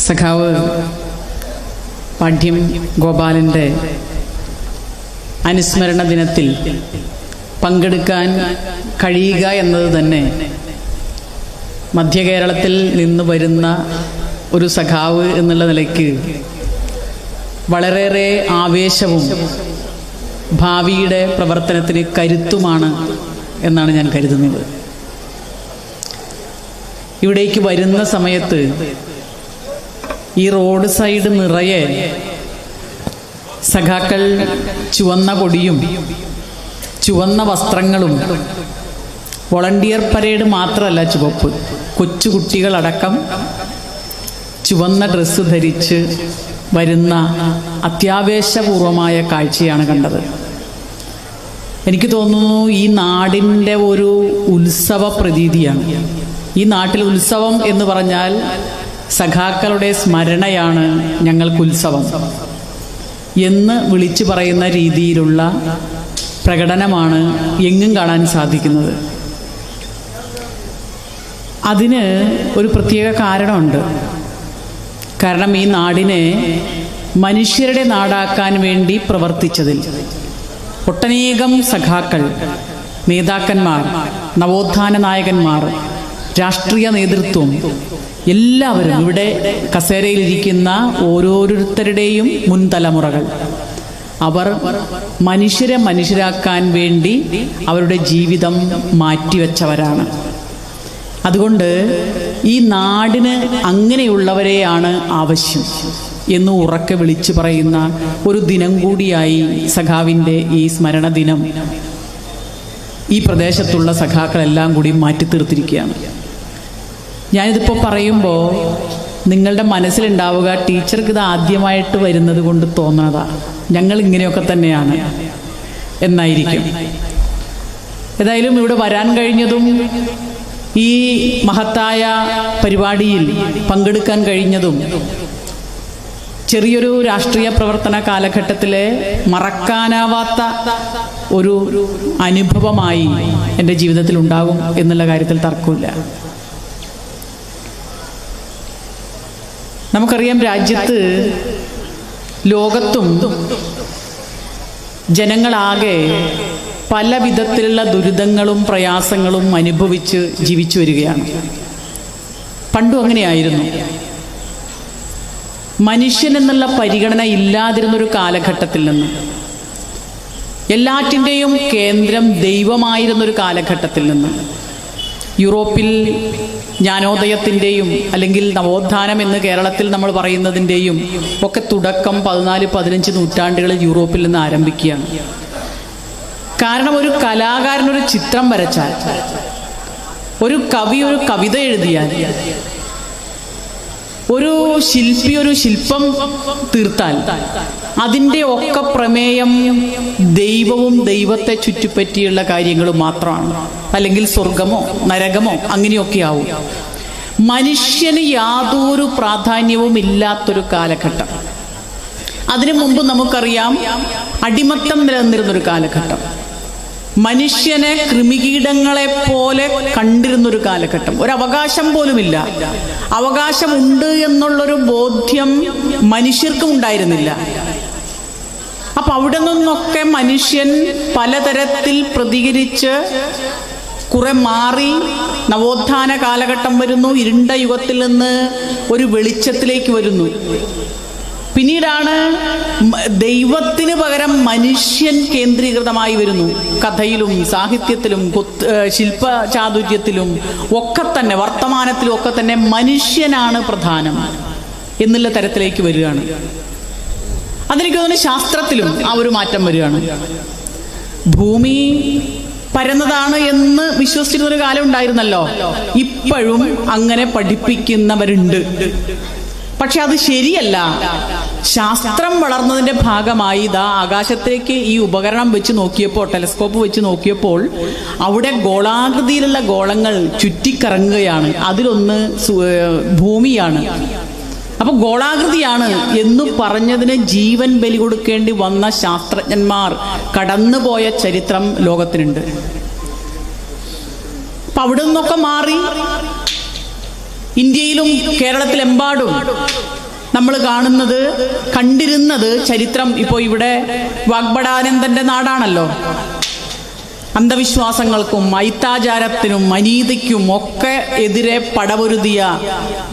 സഖാവ് പാഠ്യം ഗോപാലൻ്റെ അനുസ്മരണ ദിനത്തിൽ പങ്കെടുക്കാൻ കഴിയുക എന്നത് തന്നെ മധ്യകേരളത്തിൽ നിന്ന് വരുന്ന ഒരു സഖാവ് എന്നുള്ള നിലയ്ക്ക് വളരെയേറെ ആവേശവും ഭാവിയുടെ പ്രവർത്തനത്തിന് കരുത്തുമാണ് എന്നാണ് ഞാൻ കരുതുന്നത്. ഇവിടേക്ക് വരുന്ന സമയത്ത് ഈ റോഡ് സൈഡ് നിറയെ സഖാക്കൾ ചുവന്ന കൊടിയും ചുവന്ന വസ്ത്രങ്ങളും, വോളണ്ടിയർ പരേഡ് മാത്രമല്ല ചുവപ്പ്, കൊച്ചുകുട്ടികളടക്കം ചുവന്ന ഡ്രസ്സ് ധരിച്ച് വരുന്ന അത്യാവേശപൂർവമായ കാഴ്ചയാണ് കണ്ടത്. എനിക്ക് തോന്നുന്നു ഈ നാടിൻ്റെ ഒരു ഉത്സവ പ്രതീതിയാണ്. ഈ നാട്ടിൽ ഉത്സവം എന്ന് പറഞ്ഞാൽ സഖാക്കളുടെ സ്മരണയാണ് ഞങ്ങൾക്ക് ഉത്സവം എന്ന് വിളിച്ചു പറയുന്ന രീതിയിലുള്ള പ്രകടനമാണ് എങ്ങും കാണാൻ സാധിക്കുന്നത്. അതിന് ഒരു പ്രത്യേക കാരണമുണ്ട്. കാരണം ഈ നാടിനെ മനുഷ്യരുടെ നാടാക്കാൻ വേണ്ടി പ്രവർത്തിച്ചതിൽ ഒട്ടനേകം സഖാക്കൾ, നേതാക്കന്മാർ, നവോത്ഥാന നായകന്മാർ, രാഷ്ട്രീയ നേതൃത്വം, എല്ലാവരും ഇവിടെ കസേരയിലിരിക്കുന്ന ഓരോരുത്തരുടെയും മുൻതലമുറകൾ, അവർ മനുഷ്യരെ മനുഷ്യരാക്കാൻ വേണ്ടി അവരുടെ ജീവിതം മാറ്റിവെച്ചവരാണ്. അതുകൊണ്ട് ഈ നാടിന് അങ്ങനെയുള്ളവരെയാണ് ആവശ്യം എന്ന് ഉറക്കെ വിളിച്ചു പറയുന്ന ഒരു ദിനം കൂടിയായി സഖാവിൻ്റെ ഈ സ്മരണ ദിനം ഈ പ്രദേശത്തുള്ള സഖാക്കളെല്ലാം കൂടി മാറ്റി തീർത്തിരിക്കുകയാണ്. ഞാനിതിപ്പോൾ പറയുമ്പോൾ നിങ്ങളുടെ മനസ്സിലുണ്ടാവുക, ടീച്ചർക്ക് ഇത് ആദ്യമായിട്ട് വരുന്നത് കൊണ്ട് തോന്നണതാ, ഞങ്ങൾ ഇങ്ങനെയൊക്കെ തന്നെയാണ് എന്നായിരിക്കും. ഏതായാലും ഇവിടെ വരാൻ കഴിഞ്ഞതും ഈ മഹത്തായ പരിപാടിയിൽ പങ്കെടുക്കാൻ കഴിഞ്ഞതും ചെറിയൊരു രാഷ്ട്രീയ പ്രവർത്തന കാലഘട്ടത്തിലെ മറക്കാനാവാത്ത ഒരു അനുഭവമായി എൻ്റെ ജീവിതത്തിൽ ഉണ്ടാകും എന്നുള്ള കാര്യത്തിൽ തർക്കമില്ല. നമുക്കറിയാം, രാജ്യത്ത് ലോകത്തും ജനങ്ങളാകെ പല വിധത്തിലുള്ള ദുരിതങ്ങളും പ്രയാസങ്ങളും അനുഭവിച്ച് ജീവിച്ചു വരികയാണ്. പണ്ടും അങ്ങനെയായിരുന്നു. മനുഷ്യൻ എന്നുള്ള പരിഗണന ഇല്ലാതിരുന്നൊരു കാലഘട്ടത്തിൽ നിന്ന്, എല്ലാറ്റിൻ്റെയും കേന്ദ്രം ദൈവമായിരുന്നൊരു കാലഘട്ടത്തിൽ നിന്ന്, യൂറോപ്പിൽ ജ്ഞാനോദയത്തിൻ്റെയും അല്ലെങ്കിൽ നവോത്ഥാനം എന്ന് കേരളത്തിൽ നമ്മൾ പറയുന്നതിൻ്റെയും ഒക്കെ തുടക്കം 14-15 നൂറ്റാണ്ടുകളിൽ യൂറോപ്പിൽ നിന്ന് ആരംഭിക്കുകയാണ്. കാരണം ഒരു കലാകാരനൊരു ചിത്രം വരച്ചാൽ, ഒരു കവി ഒരു കവിത എഴുതിയാൽ, ഒരു ശില്പി ഒരു ശില്പം തീർത്താൽ അതിൻ്റെ ഒക്കെ പ്രമേയം ദൈവവും ദൈവത്തെ ചുറ്റിപ്പറ്റിയുള്ള കാര്യങ്ങളും മാത്രമാണ്. അല്ലെങ്കിൽ സ്വർഗമോ നരകമോ അങ്ങനെയൊക്കെ ആവും. മനുഷ്യന് യാതൊരു പ്രാധാന്യവും ഇല്ലാത്തൊരു കാലഘട്ടം. അതിനു മുമ്പ് നമുക്കറിയാം, അടിമത്തം നിലനിന്നിരുന്നൊരു കാലഘട്ടം, മനുഷ്യനെ കൃമികീടങ്ങളെ പോലെ കണ്ടിരുന്നൊരു കാലഘട്ടം. ഒരവകാശം പോലുമില്ല. അവകാശമുണ്ട് എന്നുള്ളൊരു ബോധ്യം മനുഷ്യർക്കും ഉണ്ടായിരുന്നില്ല. അപ്പൊ അവിടെ നിന്നൊക്കെ മനുഷ്യൻ പലതരത്തിൽ പ്രതികരിച്ച് കുറെ മാറി നവോത്ഥാന കാലഘട്ടം വരുന്നു. ഇരുണ്ട യുഗത്തിൽ നിന്ന് ഒരു വെളിച്ചത്തിലേക്ക് വരുന്നു. പിന്നീടാണ് ദൈവത്തിന് പകരം മനുഷ്യൻ കേന്ദ്രീകൃതമായി വരുന്നു. കഥയിലും സാഹിത്യത്തിലും ശില്പചാതുര്യത്തിലും ഒക്കെ തന്നെ, വർത്തമാനത്തിലും ഒക്കെ തന്നെ മനുഷ്യനാണ് പ്രധാനം എന്നുള്ള തരത്തിലേക്ക് വരികയാണ്. അതെനിക്ക് തോന്നുന്നു ശാസ്ത്രത്തിലും ആ ഒരു മാറ്റം വരികയാണ്. ഭൂമി പരന്നതാണ് എന്ന് വിശ്വസിച്ചിരുന്നൊരു കാലം ഉണ്ടായിരുന്നല്ലോ. ഇപ്പോഴും അങ്ങനെ പഠിപ്പിക്കുന്നവരുണ്ട്. പക്ഷെ അത് ശരിയല്ല. ശാസ്ത്രം വളർന്നതിന്റെ ഭാഗമായി ഇതാ ആകാശത്തേക്ക് ഈ ഉപകരണം വെച്ച് നോക്കിയപ്പോൾ, ടെലസ്കോപ്പ് വെച്ച് നോക്കിയപ്പോൾ അവിടെ ഗോളാകൃതിയിലുള്ള ഗോളങ്ങൾ ചുറ്റിക്കറങ്ങുകയാണ്. അതിലൊന്ന് ഭൂമിയാണ്. അപ്പൊ ഗോളാകൃതിയാണ് എന്ന് പറഞ്ഞതിന് ജീവൻ ബലി കൊടുക്കേണ്ടി വന്ന ശാസ്ത്രജ്ഞന്മാർ കടന്നുപോയ ചരിത്രം ലോകത്തിനുണ്ട്. അപ്പൊ അവിടെ നിന്നൊക്കെ മാറി ഇന്ത്യയിലും കേരളത്തിലെമ്പാടും നമ്മൾ കണ്ടിരുന്നത് ചരിത്രം. ഇപ്പോൾ ഇവിടെ വാഗ്ഭടാനന്ദന്റെ നാടാണല്ലോ. അന്ധവിശ്വാസങ്ങൾക്കും അയിത്താചാരത്തിനും അനീതിക്കും ഒക്കെ എതിരെ പടപൊരുതിയ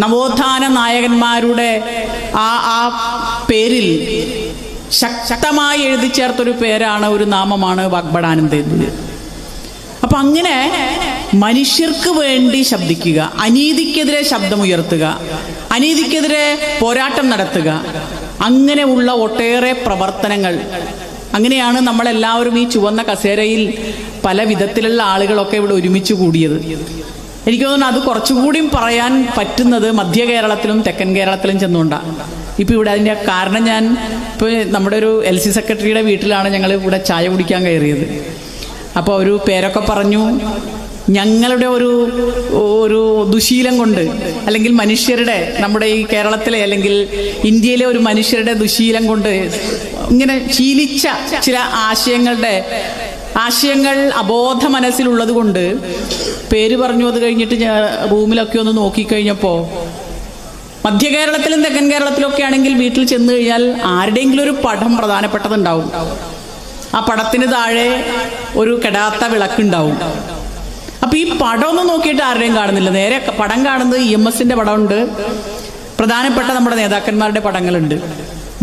നവോത്ഥാന നായകന്മാരുടെ ആ പേരിൽ ശക്തമായി എഴുതി ചേർത്തൊരു പേരാണ്, ഒരു നാമമാണ് വാഗ്ഭടാനന്ദേന്ദ്രൻ. അപ്പൊ അങ്ങനെ മനുഷ്യർക്ക് വേണ്ടി ശബ്ദിക്കുക, അനീതിക്കെതിരെ ശബ്ദമുയർത്തുക, അനീതിക്കെതിരെ പോരാട്ടം നടത്തുക, അങ്ങനെയുള്ള ഒട്ടേറെ പ്രവർത്തനങ്ങൾ. അങ്ങനെയാണ് നമ്മളെല്ലാവരും ഈ ചുവന്ന കസേരയിൽ പല വിധത്തിലുള്ള ആളുകളൊക്കെ ഇവിടെ ഒരുമിച്ച് കൂടിയത്. എനിക്ക് തോന്നുന്നു അത് കുറച്ചുകൂടിയും പറയാൻ പറ്റുന്നത് മധ്യ കേരളത്തിലും തെക്കൻ കേരളത്തിലും ചെന്നുകൊണ്ടാണ്. ഇപ്പം ഇവിടെ അതിൻ്റെ കാരണം, ഞാൻ ഇപ്പോൾ നമ്മുടെ ഒരു LC സെക്രട്ടറിയുടെ വീട്ടിലാണ് ഞങ്ങൾ ഇവിടെ ചായ കുടിക്കാൻ കയറിയത്. അപ്പോൾ ഒരു പേരൊക്കെ പറഞ്ഞു. ഞങ്ങളുടെ ഒരു ദുശീലം കൊണ്ട്, അല്ലെങ്കിൽ മനുഷ്യരുടെ, നമ്മുടെ ഈ കേരളത്തിലെ അല്ലെങ്കിൽ ഇന്ത്യയിലെ ഒരു മനുഷ്യരുടെ ദുശീലം കൊണ്ട് ഇങ്ങനെ ശീലിച്ച ചില ആശയങ്ങൾ അബോധ മനസ്സിലുള്ളത് കൊണ്ട് പേര് പറഞ്ഞു. അത് കഴിഞ്ഞിട്ട് ഞാൻ റൂമിലൊക്കെ ഒന്ന് നോക്കിക്കഴിഞ്ഞപ്പോൾ മധ്യ കേരളത്തിലും തെക്കൻ കേരളത്തിലൊക്കെ ആണെങ്കിൽ വീട്ടിൽ ചെന്ന് കഴിഞ്ഞാൽ ആരുടെയെങ്കിലും ഒരു പടം പ്രധാനപ്പെട്ടതുണ്ടാവും. ആ പടത്തിന് താഴെ ഒരു കെടാത്ത വിളക്കുണ്ടാവും. അപ്പൊ ഈ പടം ഒന്നും നോക്കിയിട്ട് ആരുടെയും കാണുന്നില്ല. നേരെ പടം കാണുന്നത് EMSന്റെ പടമുണ്ട്, പ്രധാനപ്പെട്ട നമ്മുടെ നേതാക്കന്മാരുടെ പടങ്ങളുണ്ട്,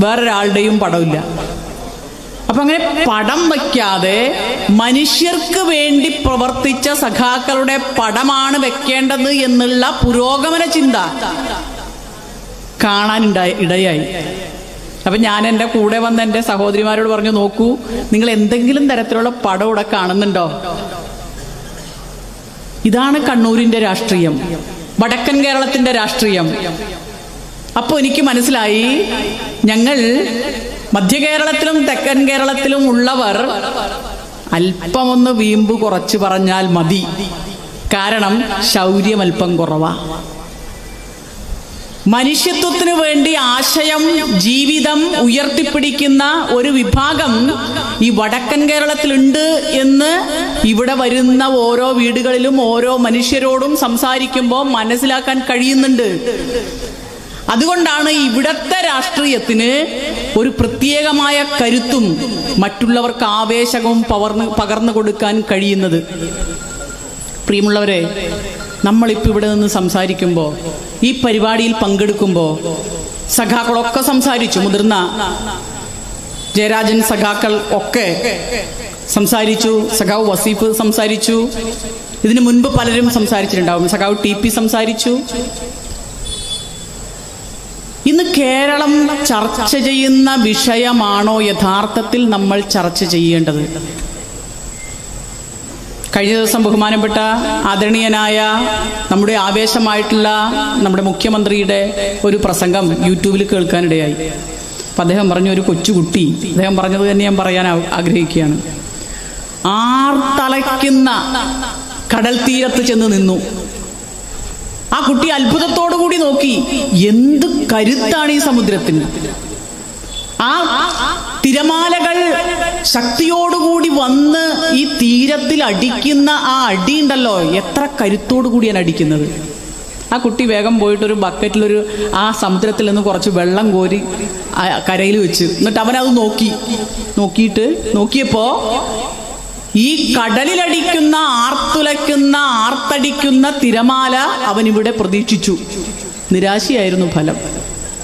വേറൊരാളുടെയും പടമില്ല. അപ്പൊ അങ്ങനെ പടം വയ്ക്കാതെ മനുഷ്യർക്ക് വേണ്ടി പ്രവർത്തിച്ച സഖാക്കളുടെ പടമാണ് വെക്കേണ്ടത് എന്നുള്ള പുരോഗമന ചിന്ത കാണാൻ ഇടയായി. അപ്പൊ ഞാൻ എൻ്റെ കൂടെ വന്ന എൻ്റെ സഹോദരിമാരോട് പറഞ്ഞു, നോക്കൂ, നിങ്ങൾ എന്തെങ്കിലും തരത്തിലുള്ള പടം ഇവിടെ കാണുന്നുണ്ടോ? ഇതാണ് കണ്ണൂരിന്റെ രാഷ്ട്രീയം, വടക്കൻ കേരളത്തിന്റെ രാഷ്ട്രീയം. അപ്പോൾ എനിക്ക് മനസ്സിലായി, ഞങ്ങൾ മധ്യ കേരളത്തിലും തെക്കൻ കേരളത്തിലും ഉള്ളവർ അല്പമൊന്ന് വീമ്പ് കുറച്ച് പറഞ്ഞാൽ മതി. കാരണം ശൗര്യം അല്പം കുറവാ. മനുഷ്യത്വത്തിനു വേണ്ടി ആശയം, ജീവിതം ഉയർത്തിപ്പിടിക്കുന്ന ഒരു വിഭാഗം ഈ വടക്കൻ കേരളത്തിലുണ്ട് എന്ന് ഇവിടെ വരുന്ന ഓരോ വീടുകളിലും ഓരോ മനുഷ്യരോടും സംസാരിക്കുമ്പോൾ മനസ്സിലാക്കാൻ കഴിയുന്നുണ്ട്. അതുകൊണ്ടാണ് ഇവിടത്തെ രാഷ്ട്രീയത്തിന് ഒരു പ്രത്യേകമായ കരുത്തും മറ്റുള്ളവർക്ക് ആവേശവും പകർന്നു കൊടുക്കാൻ കഴിയുന്നത്. പ്രിയമുള്ളവരെ, നമ്മളിപ്പോൾ ഇവിടെ നിന്ന് സംസാരിക്കുമ്പോൾ, ഈ പരിപാടിയിൽ പങ്കെടുക്കുമ്പോൾ സഖാക്കളൊക്കെ സംസാരിച്ചു. മുതിർന്ന ജയരാജൻ സഖാക്കൾ ഒക്കെ സംസാരിച്ചു, സഖാവ് വസീഫ് സംസാരിച്ചു, ഇതിനു മുൻപ് പലരും സംസാരിച്ചിട്ടുണ്ടാവും, സഖാവ് TP സംസാരിച്ചു. ഇന്ന് കേരളം ചർച്ച ചെയ്യുന്ന വിഷയമാണോ യഥാർത്ഥത്തിൽ നമ്മൾ ചർച്ച ചെയ്യേണ്ടത്? കഴിഞ്ഞ ദിവസം ബഹുമാനപ്പെട്ട ആദരണീയനായ നമ്മുടെ ആവേശമായിട്ടുള്ള നമ്മുടെ മുഖ്യമന്ത്രിയുടെ ഒരു പ്രസംഗം യൂട്യൂബിൽ കേൾക്കാനിടയായി. അപ്പം അദ്ദേഹം പറഞ്ഞു, ഒരു കൊച്ചുകുട്ടി, അദ്ദേഹം പറഞ്ഞത് തന്നെ ഞാൻ പറയാൻ ആഗ്രഹിക്കുകയാണ്. ആർത്തലയ്ക്കുന്ന കടൽ തീരത്ത് ചെന്ന് നിന്നു. ആ കുട്ടി അത്ഭുതത്തോടു കൂടി നോക്കി, എന്ത് കരുത്താണ് ഈ സമുദ്രത്തിന്! ആ തിരമാലകൾ ശക്തിയോടുകൂടി വന്ന് ഈ തീരത്തിൽ അടിക്കുന്ന ആ അടിയുണ്ടല്ലോ, എത്ര കരുത്തോടു കൂടിയാണ് അടിക്കുന്നത്. ആ കുട്ടി വേഗം പോയിട്ടൊരു ബക്കറ്റിലൊരു ആ സമുദ്രത്തിൽ നിന്ന് കുറച്ച് വെള്ളം കോരി കരയിൽ വെച്ച്, എന്നിട്ട് അവനത് നോക്കിയപ്പോ ഈ കടലിലടിക്കുന്ന ആർത്തടിക്കുന്ന തിരമാല അവനിവിടെ പ്രതീക്ഷിച്ചു. നിരാശയായിരുന്നു ഫലം,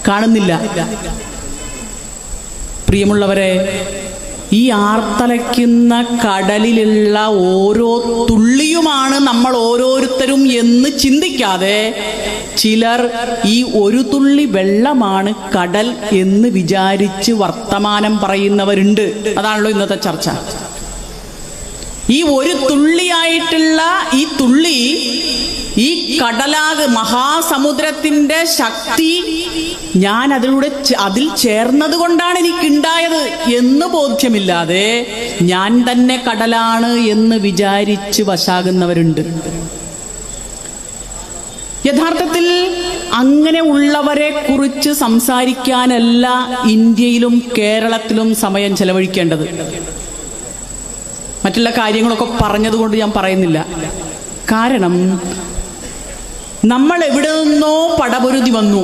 കാണുന്നില്ല. പ്രിയമുള്ളവരെ, ഈ ആർത്തലയ്ക്കുന്ന കടലിലുള്ള ഓരോ തുള്ളിയുമാണ് നമ്മൾ ഓരോരുത്തരും എന്ന് ചിന്തിക്കാതെ ചിലർ ഈ ഒരു തുള്ളി വെള്ളമാണ് കടൽ എന്ന് വിചാരിച്ച് വർത്തമാനം പറയുന്നവരുണ്ട്. അതാണല്ലോ ഇന്നത്തെ ചർച്ച. ഈ ഒരു തുള്ളിയായിട്ടുള്ള ഈ തുള്ളി, ഈ മഹാസമുദ്രത്തിന്റെ ശക്തി ഞാൻ അതിൽ ചേർന്നത് കൊണ്ടാണ് എനിക്കുണ്ടായത് എന്ന് ബോധ്യമില്ലാതെ ഞാൻ തന്നെ കടലാണ് എന്ന് വിചാരിച്ച് വശാകുന്നവരുണ്ട്. യഥാർത്ഥത്തിൽ അങ്ങനെ ഉള്ളവരെ കുറിച്ച് സംസാരിക്കാനല്ല ഇന്ത്യയിലും കേരളത്തിലും സമയം ചെലവഴിക്കേണ്ടത്. മറ്റുള്ള കാര്യങ്ങളൊക്കെ പറഞ്ഞതുകൊണ്ട് ഞാൻ പറയുന്നില്ല. കാരണം നമ്മൾ എവിടെ നിന്നോ പടപൊരുതി വന്നു.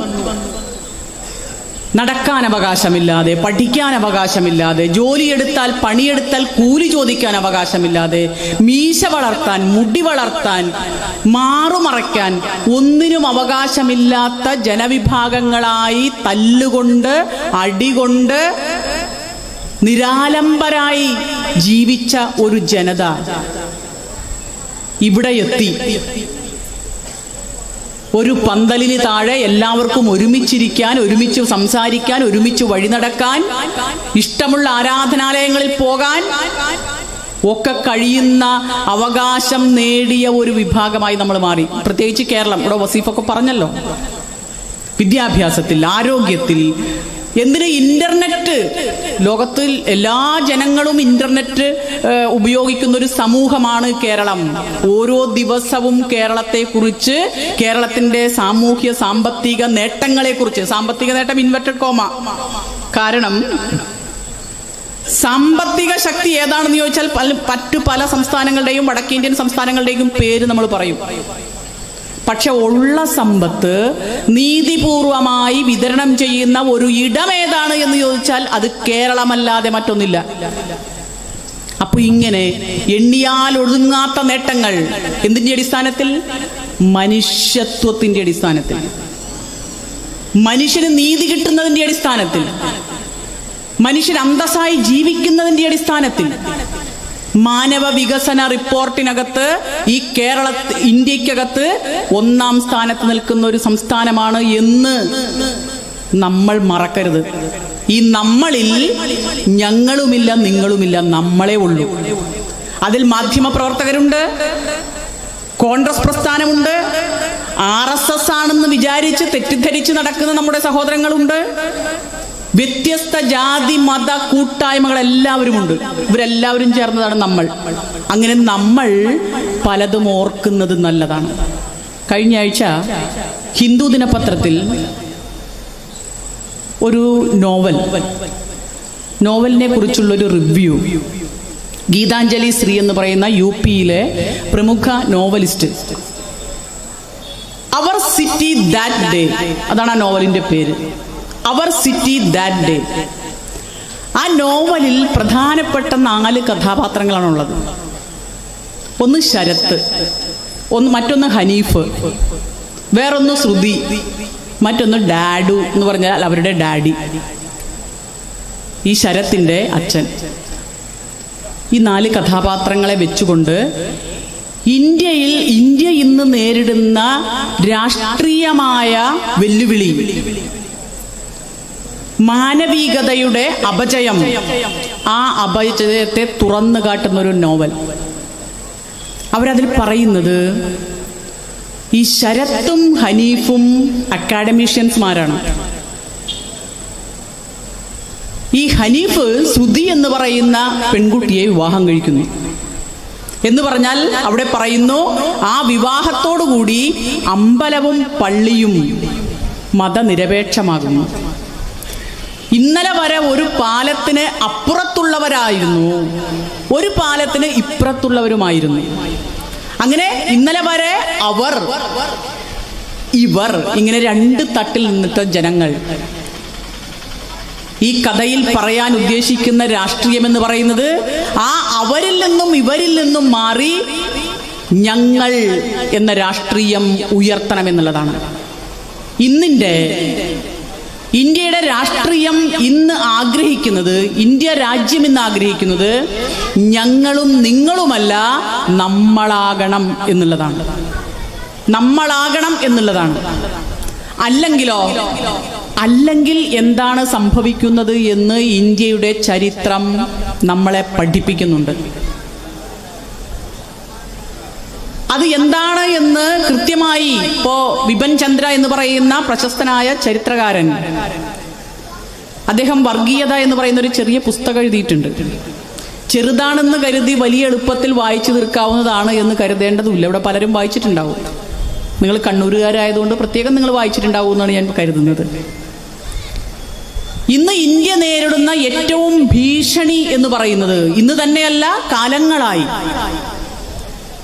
നടക്കാൻ അവകാശമില്ലാതെ, പഠിക്കാൻ അവകാശമില്ലാതെ, ജോലിയെടുത്താൽ പണിയെടുത്താൽ കൂലി ചോദിക്കാൻ അവകാശമില്ലാതെ, മീശ വളർത്താൻ, മുടി വളർത്താൻ, മാറുമറയ്ക്കാൻ ഒന്നിനും അവകാശമില്ലാത്ത ജനവിഭാഗങ്ങളായി തല്ലുകൊണ്ട്, അടികൊണ്ട് നിരാലംബരായി ജീവിച്ച ഒരു ജനത ഇവിടെ എത്തി. ഒരു പന്തലിന് താഴെ എല്ലാവർക്കും ഒരുമിച്ചിരിക്കാൻ, ഒരുമിച്ച് സംസാരിക്കാൻ, ഒരുമിച്ച് വഴി നടക്കാൻ, ഇഷ്ടമുള്ള ആരാധനാലയങ്ങളിൽ പോകാൻ ഒക്കെ കഴിയുന്ന അവകാശം നേടിയ ഒരു വിഭാഗമായി നമ്മൾ മാറി. പ്രത്യേകിച്ച് കേരളം. ഇവിടെ വസീഫൊക്കെ പറഞ്ഞല്ലോ, വിദ്യാഭ്യാസത്തിൽ, ആരോഗ്യത്തിൽ, എന്തിന് ഇന്റർനെറ്റ്, ലോകത്തിൽ എല്ലാ ജനങ്ങളും ഇന്റർനെറ്റ് ഉപയോഗിക്കുന്ന ഒരു സമൂഹമാണ് കേരളം. ഓരോ ദിവസവും കേരളത്തെക്കുറിച്ച്, കേരളത്തിന്റെ സാമൂഹ്യ സാമ്പത്തിക നേട്ടങ്ങളെക്കുറിച്ച്, സാമ്പത്തിക നേട്ടം ഇൻവെർട്ടഡ് കോമ, കാരണം സാമ്പത്തിക ശക്തി ഏതാണെന്ന് ചോദിച്ചാൽ പല സംസ്ഥാനങ്ങളുടെയും വടക്കേന്ത്യൻ സംസ്ഥാനങ്ങളുടെയും പേര് നമ്മൾ പറയും. പക്ഷെ ഉള്ള സമ്പത്ത് നീതിപൂർവമായി വിതരണം ചെയ്യുന്ന ഒരു ഇടം ഏതാണ് എന്ന് ചോദിച്ചാൽ അത് കേരളമല്ലാതെ മറ്റൊന്നില്ല. അപ്പൊ ഇങ്ങനെ എണ്ണിയാൽ ഒതുങ്ങാത്ത നേട്ടങ്ങൾ എന്തിന്റെ അടിസ്ഥാനത്തിൽ? മനുഷ്യത്വത്തിന്റെ അടിസ്ഥാനത്തിൽ, മനുഷ്യന് നീതി കിട്ടുന്നതിന്റെ അടിസ്ഥാനത്തിൽ, മനുഷ്യൻ അന്തസ്സായി ജീവിക്കുന്നതിന്റെ അടിസ്ഥാനത്തിൽ. മാനവ വികസന റിപ്പോർട്ടിനകത്ത് ഈ ഇന്ത്യക്കകത്ത് 1-ാം സ്ഥാനത്ത് നിൽക്കുന്ന ഒരു സംസ്ഥാനമാണ് എന്ന് നമ്മൾ മറക്കരുത്. ഈ നമ്മളിൽ ഞങ്ങളുമില്ല, നിങ്ങളുമില്ല, നമ്മളെ ഉള്ളൂ. അതിൽ മാധ്യമപ്രവർത്തകരുണ്ട്, കോൺഗ്രസ് പ്രസ്ഥാനമുണ്ട്, RSS ആണെന്ന് വിചാരിച്ച് തെറ്റിദ്ധരിച്ച് നടക്കുന്ന നമ്മുടെ സഹോദരങ്ങളുണ്ട്, വ്യത്യസ്ത ജാതി മത കൂട്ടായ്മകൾ എല്ലാവരുമുണ്ട്. ഇവരെല്ലാവരും ചേർന്നതാണ് നമ്മൾ. അങ്ങനെ നമ്മൾ പലതും ഓർക്കുന്നത് നല്ലതാണ്. കഴിഞ്ഞ ആഴ്ച ഹിന്ദു ദിനപത്രത്തിൽ ഒരു നോവലിനെ കുറിച്ചുള്ളൊരു റിവ്യൂ, ഗീതാഞ്ജലി ശ്രീ എന്ന് പറയുന്ന UP-യിലെ പ്രമുഖ novelist, our city that day, അതാണ് ആ നോവലിന്റെ പേര്, അവർ സിറ്റി ദാറ്റ് ഡേ. ആ നോവലിൽ പ്രധാനപ്പെട്ട 4 കഥാപാത്രങ്ങളാണുള്ളത്. ഒന്ന് ശരത്ത്, മറ്റൊന്ന് ഹനീഫ്, വേറൊന്ന് ശ്രുതി, മറ്റൊന്ന് ഡാഡു എന്ന് പറഞ്ഞാൽ അവരുടെ ഡാഡി, ഈ ശരത്തിന്റെ അച്ഛൻ. ഈ 4 കഥാപാത്രങ്ങളെ വെച്ചുകൊണ്ട് ഇന്ത്യ ഇന്ന് നേരിടുന്ന രാഷ്ട്രീയമായ വെല്ലുവിളി, മാനവികതയുടെ അപജയം, ആ അപജയത്തെ തുറന്നു കാട്ടുന്ന ഒരു നോവൽ. അവരതിൽ പറയുന്നത് ഈ ശരത്തും ഹനീഫും അക്കാഡമീഷ്യൻസ്മാരാണ്. ഈ ഹനീഫ് ശ്രുതി എന്ന് പറയുന്ന പെൺകുട്ടിയെ വിവാഹം കഴിക്കുന്നു എന്ന് പറഞ്ഞാൽ അവിടെ പറയുന്നു, ആ വിവാഹത്തോടുകൂടി അമ്പലവും പള്ളിയും മതനിരപേക്ഷമാകുന്നു. ഇന്നലെ വരെ ഒരു പാലത്തിന് അപ്പുറത്തുള്ളവരായിരുന്നു, ഒരു പാലത്തിന് ഇപ്പുറത്തുള്ളവരുമായിരുന്നു. അങ്ങനെ ഇന്നലെ വരെ ഇവർ ഇങ്ങനെ 2 തട്ടിൽ നിന്നിട്ട് ജനങ്ങൾ. ഈ കഥയിൽ പറയാൻ ഉദ്ദേശിക്കുന്ന രാഷ്ട്രീയം എന്ന് പറയുന്നത് ആ അവരിൽ നിന്നും ഇവരിൽ നിന്നും മാറി ഞങ്ങൾ എന്ന രാഷ്ട്രീയം ഉയർത്തണമെന്നുള്ളതാണ്. ഇന്ത്യയുടെ രാഷ്ട്രീയം ഇന്ന് ആഗ്രഹിക്കുന്നത്, ഇന്ത്യ രാജ്യം ഇന്ന് ആഗ്രഹിക്കുന്നത് ഞങ്ങളും നിങ്ങളുമല്ല, നമ്മളാകണം എന്നുള്ളതാണ്. അല്ലെങ്കിൽ എന്താണ് സംഭവിക്കുന്നത് എന്ന് ഇന്ത്യയുടെ ചരിത്രം നമ്മളെ പഠിപ്പിക്കുന്നുണ്ട്. അത് എന്താണ് എന്ന് കൃത്യമായി ഇപ്പോ വിപിൻ ചന്ദ്ര എന്ന് പറയുന്ന പ്രശസ്തനായ ചരിത്രകാരൻ, അദ്ദേഹം വർഗീയത എന്ന് പറയുന്ന ഒരു ചെറിയ പുസ്തകം എഴുതിയിട്ടുണ്ട്. ചെറുതാണെന്ന് കരുതി വലിയ എളുപ്പത്തിൽ വായിച്ചു തീർക്കാവുന്നതാണ് എന്ന് കരുതേണ്ടതുമില്ല. ഇവിടെ പലരും വായിച്ചിട്ടുണ്ടാവും. നിങ്ങൾ കണ്ണൂരുകാരായതുകൊണ്ട് പ്രത്യേകം നിങ്ങൾ വായിച്ചിട്ടുണ്ടാവും എന്നാണ് ഞാൻ കരുതുന്നത്. ഇന്ന് ഇന്ത്യ നേരിടുന്ന ഏറ്റവും ഭീഷണി എന്ന് പറയുന്നത്, ഇന്ന് തന്നെയല്ല, കാലങ്ങളായി,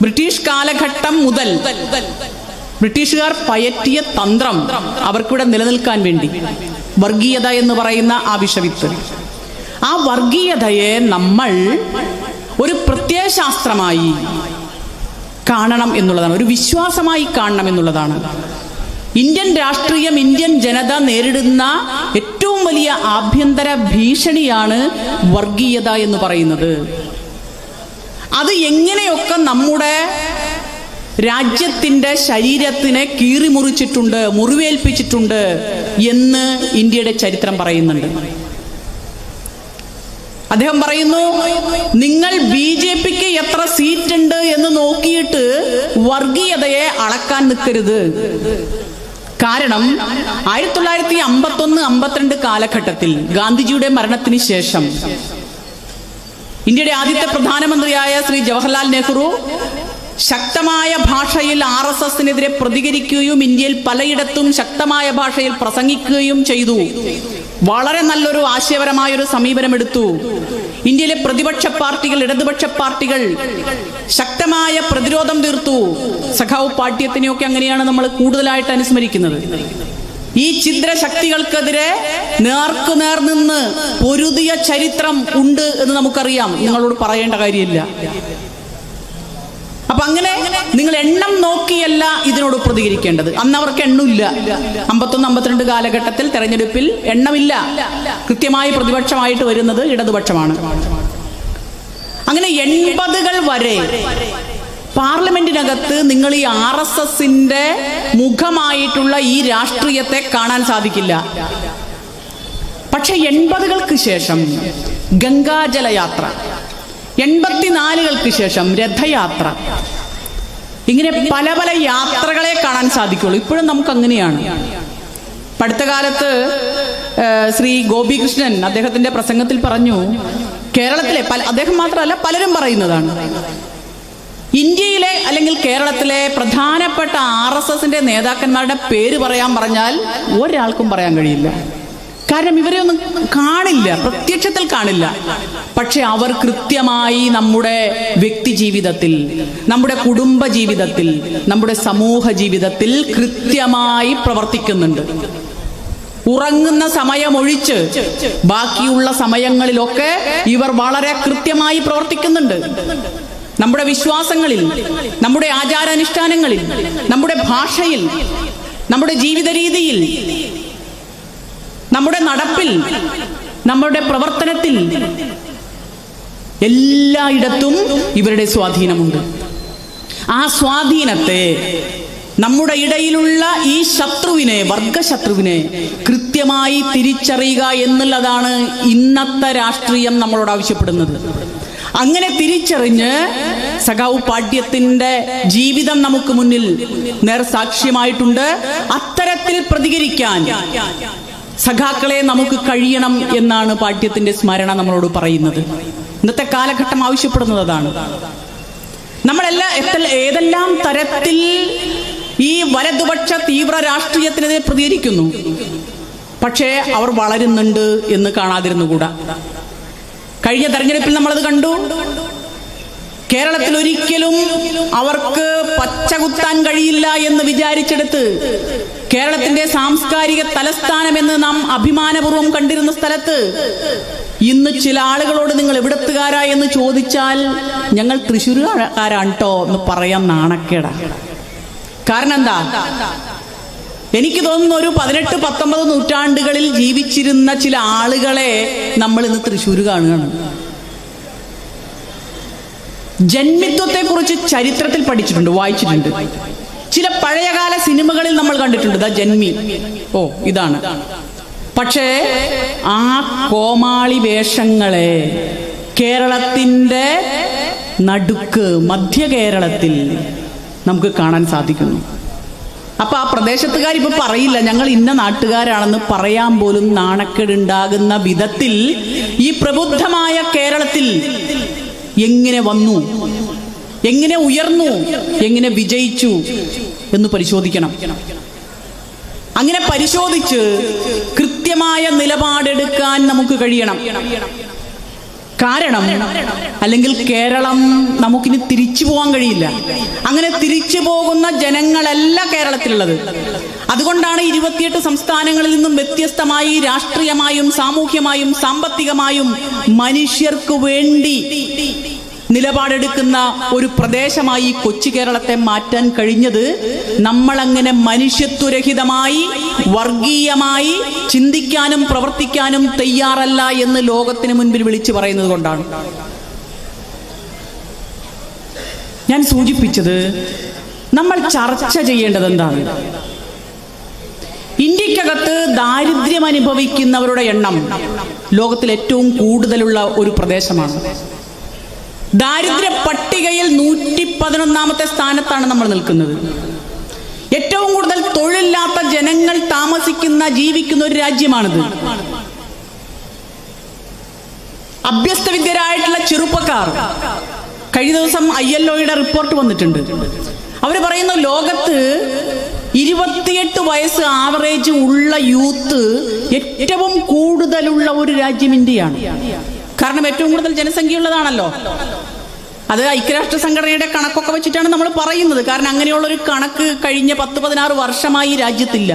ബ്രിട്ടീഷ് കാലഘട്ടം മുതൽ ബ്രിട്ടീഷുകാർ പയറ്റിയ തന്ത്രം അവർക്കിവിടെ നിലനിൽക്കാൻ വേണ്ടി, വർഗീയത എന്ന് പറയുന്ന ആ വിഷവിത്ത്, ആ വർഗീയതയെ നമ്മൾ ഒരു പ്രത്യയശാസ്ത്രമായി കാണണം എന്നുള്ളതാണ്, ഒരു വിശ്വാസമായി കാണണം എന്നുള്ളതാണ്. ഇന്ത്യൻ രാഷ്ട്രീയം, ഇന്ത്യൻ ജനത നേരിടുന്ന ഏറ്റവും വലിയ ആഭ്യന്തര ഭീഷണിയാണ് വർഗീയത എന്ന് പറയുന്നത്. അത് എങ്ങനെയൊക്കെ നമ്മുടെ രാജ്യത്തിൻ്റെ ശരീരത്തിനെ കീറിമുറിച്ചിട്ടുണ്ട്, മുറിവേൽപ്പിച്ചിട്ടുണ്ട് എന്ന് ഇന്ത്യയുടെ ചരിത്രം പറയുന്നുണ്ട്. അദ്ദേഹം പറയുന്നു, നിങ്ങൾ BJPക്ക് എത്ര സീറ്റ് ഉണ്ട് എന്ന് നോക്കിയിട്ട് വർഗീയതയെ അളക്കാൻ നിൽക്കരുത്. കാരണം 1951-52 കാലഘട്ടത്തിൽ ഗാന്ധിജിയുടെ മരണത്തിന് ശേഷം ഇന്ത്യയുടെ ആദ്യത്തെ പ്രധാനമന്ത്രിയായ ശ്രീ ജവഹർലാൽ നെഹ്റു ശക്തമായ ഭാഷയിൽ RSSനെതിരെ പ്രതികരിക്കുകയും ഇന്ത്യയിൽ പലയിടത്തും ശക്തമായ ഭാഷയിൽ പ്രസംഗിക്കുകയും ചെയ്തു. വളരെ നല്ലൊരു ആശയപരമായൊരു സമീപനമെടുത്തു. ഇന്ത്യയിലെ പ്രതിപക്ഷ പാർട്ടികൾ, ഇടതുപക്ഷ പാർട്ടികൾ ശക്തമായ പ്രതിരോധം തീർത്തു. സഖാവ് പാട്യത്തിനെയൊക്കെ അങ്ങനെയാണ് നമ്മൾ കൂടുതലായിട്ട് അനുസ്മരിക്കുന്നത്. ഈ ഛിദ്രശക്തികൾക്കെതിരെ നേർക്കുനേർ നിന്ന് പൊരുതിയ ചരിത്രം ഉണ്ട് എന്ന് നമുക്കറിയാം, നിങ്ങളോട് പറയേണ്ട കാര്യമില്ല. അപ്പൊ അങ്ങനെ നിങ്ങൾ എണ്ണം നോക്കിയല്ല ഇതിനോട് പ്രതികരിക്കേണ്ടത്. അന്ന് അവർക്ക് എണ്ണമില്ല. 51-52 കാലഘട്ടത്തിൽ തെരഞ്ഞെടുപ്പിൽ എണ്ണമില്ല. കൃത്യമായി പ്രതിപക്ഷമായിട്ട് വരുന്നത് ഇടതുപക്ഷമാണ്. അങ്ങനെ 80കൾ വരെ പാർലമെന്റിനകത്ത് നിങ്ങൾ ഈ RSSന്റെ മുഖമായിട്ടുള്ള ഈ രാഷ്ട്രീയത്തെ കാണാൻ സാധിക്കില്ല. പക്ഷെ 80കൾക്ക് ശേഷം ഗംഗാജലയാത്ര, 84കൾക്ക് ശേഷം രഥയാത്ര, ഇങ്ങനെ പല പല യാത്രകളെ കാണാൻ സാധിക്കുള്ളൂ. ഇപ്പോഴും നമുക്ക് അങ്ങനെയാണ്. അടുത്ത കാലത്ത് ശ്രീ ഗോപികൃഷ്ണൻ അദ്ദേഹത്തിന്റെ പ്രസംഗത്തിൽ പറഞ്ഞു, കേരളത്തിലെ അദ്ദേഹം മാത്രമല്ല പലരും പറയുന്നതാണ്, ഇന്ത്യയിലെ അല്ലെങ്കിൽ കേരളത്തിലെ പ്രധാനപ്പെട്ട RSSന്റെ നേതാക്കന്മാരുടെ പേര് പറയാൻ പറഞ്ഞാൽ ഒരാൾക്കും പറയാൻ കഴിയില്ല. കാരണം ഇവരെ ഒന്നും കാണില്ല, പ്രത്യക്ഷത്തിൽ കാണില്ല. പക്ഷെ അവർ കൃത്യമായി നമ്മുടെ വ്യക്തി ജീവിതത്തിൽ, നമ്മുടെ കുടുംബ ജീവിതത്തിൽ, നമ്മുടെ സമൂഹ ജീവിതത്തിൽ കൃത്യമായി പ്രവർത്തിക്കുന്നുണ്ട്. ഉറങ്ങുന്ന സമയമൊഴിച്ച് ബാക്കിയുള്ള സമയങ്ങളിലൊക്കെ ഇവർ വളരെ കൃത്യമായി പ്രവർത്തിക്കുന്നുണ്ട്. നമ്മുടെ വിശ്വാസങ്ങളിൽ, നമ്മുടെ ആചാരാനുഷ്ഠാനങ്ങളിൽ, നമ്മുടെ ഭാഷയിൽ, നമ്മുടെ ജീവിത രീതിയിൽ, നമ്മുടെ നടപ്പിൽ, നമ്മുടെ പ്രവർത്തനത്തിൽ എല്ലായിടത്തും ഇവരുടെ സ്വാധീനമുണ്ട്. ആ സ്വാധീനത്തെ, നമ്മുടെ ഇടയിലുള്ള ഈ ശത്രുവിനെ, വർഗശത്രുവിനെ കൃത്യമായി തിരിച്ചറിയുക എന്നുള്ളതാണ് ഇന്നത്തെ രാഷ്ട്രീയം നമ്മളോട് ആവശ്യപ്പെടുന്നത്. അങ്ങനെ തിരിച്ചറിഞ്ഞ് സഖാവ് പാട്യത്തിന്റെ ജീവിതം നമുക്ക് മുന്നിൽ നേർസാക്ഷ്യമായിട്ടുണ്ട്. അത്തരത്തിൽ പ്രതികരിക്കാൻ സഖാക്കളെ നമുക്ക് കഴിയണം എന്നാണ് പാട്യത്തിന്റെ സ്മരണ നമ്മളോട് പറയുന്നത്. ഇന്നത്തെ കാലഘട്ടം ആവശ്യപ്പെടുന്നത് അതാണ്. ഏതെല്ലാം തരത്തിൽ ഈ വലതുപക്ഷ തീവ്ര രാഷ്ട്രീയത്തിനെതിരെ പ്രതികരിക്കുന്നു, പക്ഷേ അവർ വളരുന്നുണ്ട് എന്ന് കാണാതിരുന്നുകൂടാ. കഴിഞ്ഞ തെരഞ്ഞെടുപ്പിൽ നമ്മളത് കണ്ടു. കേരളത്തിൽ ഒരിക്കലും അവർക്ക് പച്ചകുത്താൻ കഴിയില്ല എന്ന് വിചാരിച്ചെടുത്ത് കേരളത്തിന്റെ സാംസ്കാരിക തലസ്ഥാനം എന്ന് നാം അഭിമാനപൂർവ്വം കണ്ടിരുന്ന സ്ഥലത്ത് ഇന്ന് ചില ആളുകളോട് നിങ്ങൾ എവിടത്തുകാരാ എന്ന് ചോദിച്ചാൽ ഞങ്ങൾ തൃശ്ശൂരുകാരാണ് കേട്ടോ എന്ന് പറയാൻ നാണക്കേടാ. കാരണം എന്താ? എനിക്ക് തോന്നുന്നു ഒരു 18-19 നൂറ്റാണ്ടുകളിൽ ജീവിച്ചിരുന്ന ചില ആളുകളെ നമ്മൾ ഇന്ന് തൃശ്ശൂർ കാണുകയാണ്. ജന്മിത്വത്തെ കുറിച്ച് ചരിത്രത്തിൽ പഠിച്ചിട്ടുണ്ട്, വായിച്ചിട്ടുണ്ട്. ചില പഴയകാല സിനിമകളിൽ നമ്മൾ കണ്ടിട്ടുണ്ട്, ജന്മി, ഓ ഇതാണ്. പക്ഷേ ആ കോമാളി വേഷങ്ങളെ കേരളത്തിന്റെ നടുക്ക്, മധ്യ കേരളത്തിൽ നമുക്ക് കാണാൻ സാധിക്കുന്നു. അപ്പൊ ആ പ്രദേശത്തുകാരിപ്പോ പറയില്ല ഞങ്ങൾ ഇന്ന നാട്ടുകാരാണെന്ന് പറയാൻ പോലും നാണക്കേടുണ്ടാകുന്ന വിധത്തിൽ ഈ പ്രബുദ്ധമായ കേരളത്തിൽ എങ്ങനെ വന്നു, എങ്ങനെ ഉയർന്നു, എങ്ങനെ വിജയിച്ചു എന്ന് പരിശോധിക്കണം. അങ്ങനെ പരിശോധിച്ച് കൃത്യമായ നിലപാടെടുക്കാൻ നമുക്ക് കഴിയണം. കാരണം അല്ലെങ്കിൽ കേരളം നമുക്കിനി തിരിച്ചു പോകാൻ കഴിയില്ല. അങ്ങനെ തിരിച്ചു പോകുന്ന ജനങ്ങളല്ല കേരളത്തിലുള്ളത്. അതുകൊണ്ടാണ് 28 സംസ്ഥാനങ്ങളിൽ നിന്നും വ്യത്യസ്തമായി രാഷ്ട്രീയമായും സാമൂഹ്യമായും സാമ്പത്തികമായും മനുഷ്യർക്ക് വേണ്ടി നിലപാടെടുക്കുന്ന ഒരു പ്രദേശമായി കൊച്ചു കേരളത്തെ മാറ്റാൻ കഴിഞ്ഞത് നമ്മളങ്ങനെ മനുഷ്യത്വരഹിതമായി വർഗീയമായി ചിന്തിക്കാനും പ്രവർത്തിക്കാനും തയ്യാറല്ല എന്ന് ലോകത്തിന് മുൻപിൽ വിളിച്ചു പറയുന്നത് കൊണ്ടാണ്. ഞാൻ സൂചിപ്പിച്ചത് നമ്മൾ ചർച്ച ചെയ്യേണ്ടത് എന്താണ്? ഇന്ത്യക്കകത്ത് ദാരിദ്ര്യം അനുഭവിക്കുന്നവരുടെ എണ്ണം ലോകത്തിൽ ഏറ്റവും കൂടുതലുള്ള ഒരു പ്രദേശമാണ്. ദാരിദ്ര്യ പട്ടികയിൽ 111ാമത്തെ സ്ഥാനത്താണ് നമ്മൾ നിൽക്കുന്നത്. ഏറ്റവും കൂടുതൽ തൊഴിലില്ലാത്ത ജനങ്ങൾ ജീവിക്കുന്ന ഒരു രാജ്യമാണിത്. അഭ്യസ്തവിദ്യരായിട്ടുള്ള ചെറുപ്പക്കാർ, കഴിഞ്ഞ ദിവസം ILOയുടെ റിപ്പോർട്ട് വന്നിട്ടുണ്ട്. അവർ പറയുന്നു ലോകത്ത് 28 വയസ്സ് ആവറേജ് ഉള്ള യൂത്ത് ഏറ്റവും കൂടുതലുള്ള ഒരു രാജ്യം ഇന്ത്യയാണ്. കാരണം ഏറ്റവും കൂടുതൽ ജനസംഖ്യയുള്ളതാണല്ലോ. അത് ഐക്യരാഷ്ട്ര സംഘടനയുടെ കണക്കൊക്കെ വെച്ചിട്ടാണ് നമ്മൾ പറയുന്നത്. കാരണം അങ്ങനെയുള്ളൊരു കണക്ക് കഴിഞ്ഞ 10-16 വർഷമായി രാജ്യത്തില്ല.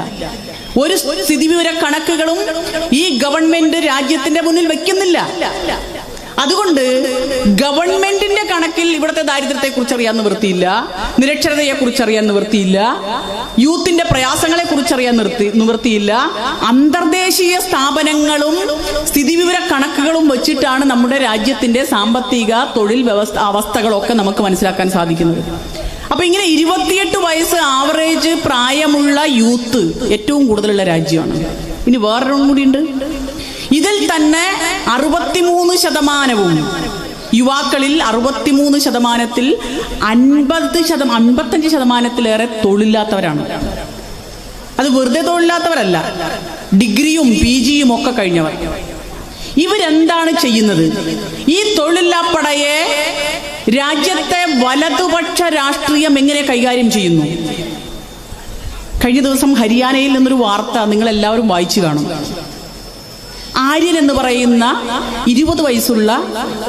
ഒരു സ്ഥിതിവിവര കണക്കുകളും ഈ ഗവൺമെന്റ് രാജ്യത്തിന്റെ മുന്നിൽ വെക്കുന്നില്ല. അതുകൊണ്ട് ഗവൺമെന്റിന്റെ കണക്കിൽ ഇവിടുത്തെ ദാരിദ്ര്യത്തെക്കുറിച്ച് അറിയാൻ നിവൃത്തിയില്ല, നിരക്ഷരതയെക്കുറിച്ച് അറിയാൻ നിവൃത്തിയില്ല, യൂത്തിന്റെ പ്രയാസങ്ങളെ കുറിച്ച് അറിയാൻ നിവൃത്തിയില്ല. അന്തർദേശീയ സ്ഥാപനങ്ങളും സ്ഥിതിവിവര കണക്കുകളും വെച്ചിട്ടാണ് നമ്മുടെ രാജ്യത്തിന്റെ സാമ്പത്തിക തൊഴിൽ അവസ്ഥകളൊക്കെ നമുക്ക് മനസ്സിലാക്കാൻ സാധിക്കുന്നത്. അപ്പൊ ഇങ്ങനെ 28 വയസ്സ് ആവറേജ് പ്രായമുള്ള യൂത്ത് ഏറ്റവും കൂടുതലുള്ള രാജ്യമാണ്. ഇനി വേറൊരെണ്ണം കൂടിയുണ്ട്. ഇതിൽ തന്നെ 63% യുവാക്കളിൽ 63%ത്തിൽ 55%ത്തിലേറെ തൊഴിലില്ലാത്തവരാണ്. അത് വെറുതെ തൊഴിലില്ലാത്തവരല്ല, ഡിഗ്രിയും PGയും ഒക്കെ കഴിഞ്ഞവർ. ഇവരെന്താണ് ചെയ്യുന്നത്? ഈ തൊഴിലില്ലാപ്പടയെ രാജ്യത്തെ വലതുപക്ഷ രാഷ്ട്രീയം എങ്ങനെ കൈകാര്യം ചെയ്യുന്നു? കഴിഞ്ഞ ദിവസം ഹരിയാനയിൽ നിന്നൊരു വാർത്ത നിങ്ങൾ എല്ലാവരും വായിച്ചു കാണും. ആര്യൻ എന്ന് പറയുന്ന 20 വയസ്സുള്ള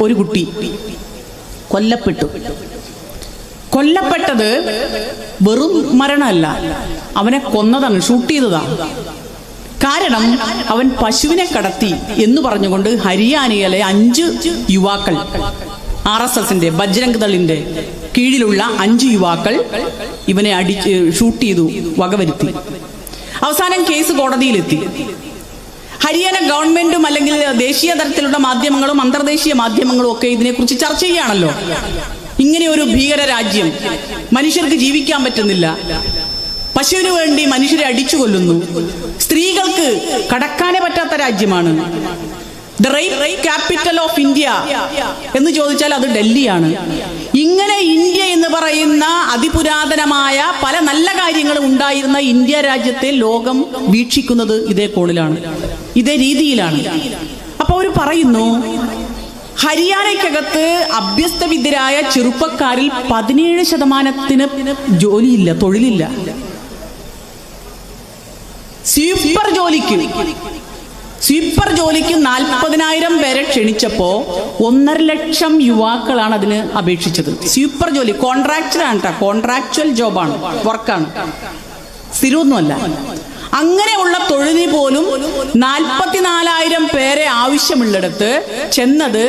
ഒരു കുട്ടി കൊല്ലപ്പെട്ടത് വെറും മരണമല്ല, അവനെ കൊന്നതാണ്, ഷൂട്ട് ചെയ്തതാണ്. കാരണം അവൻ പശുവിനെ കടത്തി എന്ന് പറഞ്ഞുകൊണ്ട് ഹരിയാനയിലെ 5 യുവാക്കൾ, RSSന്റെ ബജ്രംഗ് ദളിന്റെ കീഴിലുള്ള 5 യുവാക്കൾ ഇവനെ ഷൂട്ട് ചെയ്തു, വകവരുത്തി. അവസാനം കേസ് കോടതിയിലെത്തി. ഹരിയാന ഗവൺമെന്റും അല്ലെങ്കിൽ ദേശീയ തലത്തിലുള്ള മാധ്യമങ്ങളും അന്തർദേശീയ മാധ്യമങ്ങളും ഒക്കെ ഇതിനെക്കുറിച്ച് ചർച്ച ചെയ്യുകയാണല്ലോ. ഇങ്ങനെ ഒരു ഭീകര രാജ്യം, മനുഷ്യർക്ക് ജീവിക്കാൻ പറ്റുന്നില്ല, പശുവിന് വേണ്ടി മനുഷ്യരെ അടിച്ചു കൊല്ലുന്നു, സ്ത്രീകൾക്ക് കടക്കാനേ പറ്റാത്ത രാജ്യമാണ്. The rape capital of India എന്ന് ചോദിച്ചാൽ അത് ഡൽഹിയാണ്. ഇങ്ങനെ ഇന്ത്യ എന്ന് പറയുന്ന അതിപുരാതനമായ പല നല്ല കാര്യങ്ങളും ഉണ്ടായിരുന്ന ഇന്ത്യ രാജ്യത്തെ ലോകം വീക്ഷിക്കുന്നത് ഇതേ കോണിലാണ്, ഇതേ രീതിയിലാണ്. അപ്പൊ അവർ പറയുന്നു, ഹരിയാനയ്ക്കകത്ത് അഭ്യസ്തവിദ്യരായ ചെറുപ്പക്കാരിൽ 17% ജോലിയില്ല, തൊഴിലില്ല. സ്വീപ്പർ ജോലിക്ക് 40,000 പേരെ ക്ഷണിച്ചപ്പോ 1.5 ലക്ഷം യുവാക്കളാണ് അതിന് അപേക്ഷിച്ചത്. സ്വീപ്പർ ജോലി കോൺട്രാക്ച്വൽ ജോബാണ്, വർക്കാണ്, സ്ഥിരമൊന്നുമല്ല. അങ്ങനെയുള്ള തൊഴിലിന് പോലും 44,000 പേരെ ആവശ്യമുള്ളിടത്ത് ചെന്നത്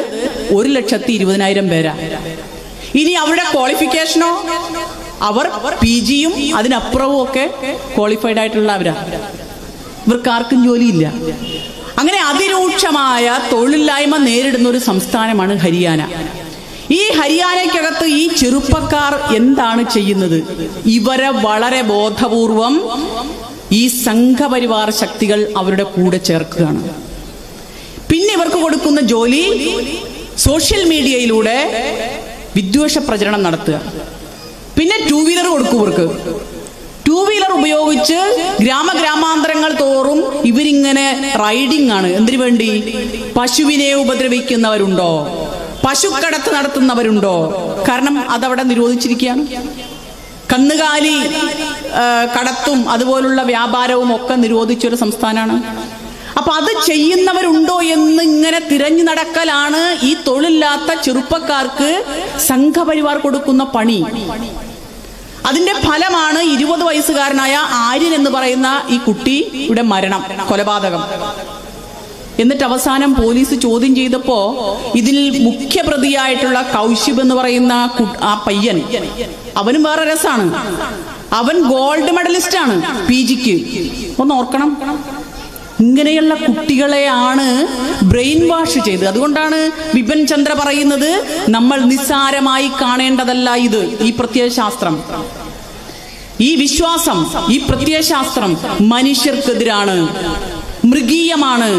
1,20,000 പേരാ. ഇനി അവരുടെ ക്വാളിഫിക്കേഷനോ, അവർ PGയും അതിനപ്പുറവും ഒക്കെ ക്വാളിഫൈഡ് ആയിട്ടുള്ളവരാ. ഇവർക്കാർക്കും ജോലിയില്ല. അങ്ങനെ അതിരൂക്ഷമായ തൊഴിലില്ലായ്മ നേരിടുന്ന ഒരു സംസ്ഥാനമാണ് ഹരിയാന. ഈ ഹരിയാനയ്ക്കകത്ത് ഈ ചെറുപ്പക്കാർ എന്താണ് ചെയ്യുന്നത്? ഇവരെ വളരെ ബോധപൂർവം ഈ സംഘപരിവാർ ശക്തികൾ അവരുടെ കൂടെ ചേർക്കുകയാണ്. പിന്നെ ഇവർക്ക് കൊടുക്കുന്ന ജോലി സോഷ്യൽ മീഡിയയിലൂടെ വിദ്വേഷ പ്രചരണം നടത്തുക. പിന്നെ 2 വീലർ കൊടുക്കും ഇവർക്ക്. 2 വീലർ ഉപയോഗിച്ച് ഗ്രാമാന്തരങ്ങൾ തോറും ഇവരിങ്ങനെ റൈഡിംഗ് ആണ്. എന്തിനു വേണ്ടി? പശുവിനെ ഉപദ്രവിക്കുന്നവരുണ്ടോ, പശുക്കടത്ത് നടത്തുന്നവരുണ്ടോ? കാരണം അതവിടെ നിരോധിച്ചിരിക്കുകയാണ്. കന്നുകാലി കടത്തും അതുപോലുള്ള വ്യാപാരവും ഒക്കെ നിരോധിച്ചൊരു സംസ്ഥാനമാണ്. അപ്പൊ അത് ചെയ്യുന്നവരുണ്ടോ എന്ന് ഇങ്ങനെ തിരഞ്ഞു നടക്കലാണ് ഈ തൊഴിലില്ലാത്ത ചെറുപ്പക്കാർക്ക് സംഘപരിവാർ കൊടുക്കുന്ന പണി. അതിന്റെ ഫലമാണ് 20 വയസ്സുകാരനായ ആര്യൻ എന്ന് പറയുന്ന ഈ കുട്ടിയുടെ മരണം, കൊലപാതകം. എന്നിട്ട് അവസാനം പോലീസ് ചോദ്യം ചെയ്തപ്പോ ഇതിൽ മുഖ്യപ്രതിയായിട്ടുള്ള കൗശിബ് എന്ന് പറയുന്ന ആ പയ്യൻ, അവനും വേറെ രസാണ്. അവൻ ഗോൾഡ് മെഡലിസ്റ്റ് ആണ് PGക്ക്. ഒന്ന് ഓർക്കണം, ഇങ്ങനെയുള്ള കുട്ടികളെയാണ് ബ്രെയിൻ വാഷ് ചെയ്ത്. അതുകൊണ്ടാണ് വിപിൻ ചന്ദ്ര പറയുന്നത് നമ്മൾ നിസ്സാരമായി കാണേണ്ടതല്ല ഇത്. ഈ പ്രത്യയശാസ്ത്രം, ഈ വിശ്വാസം, ഈ പ്രത്യയശാസ്ത്രം മനുഷ്യർക്കെതിരാണ്, മൃഗീയമാണ്.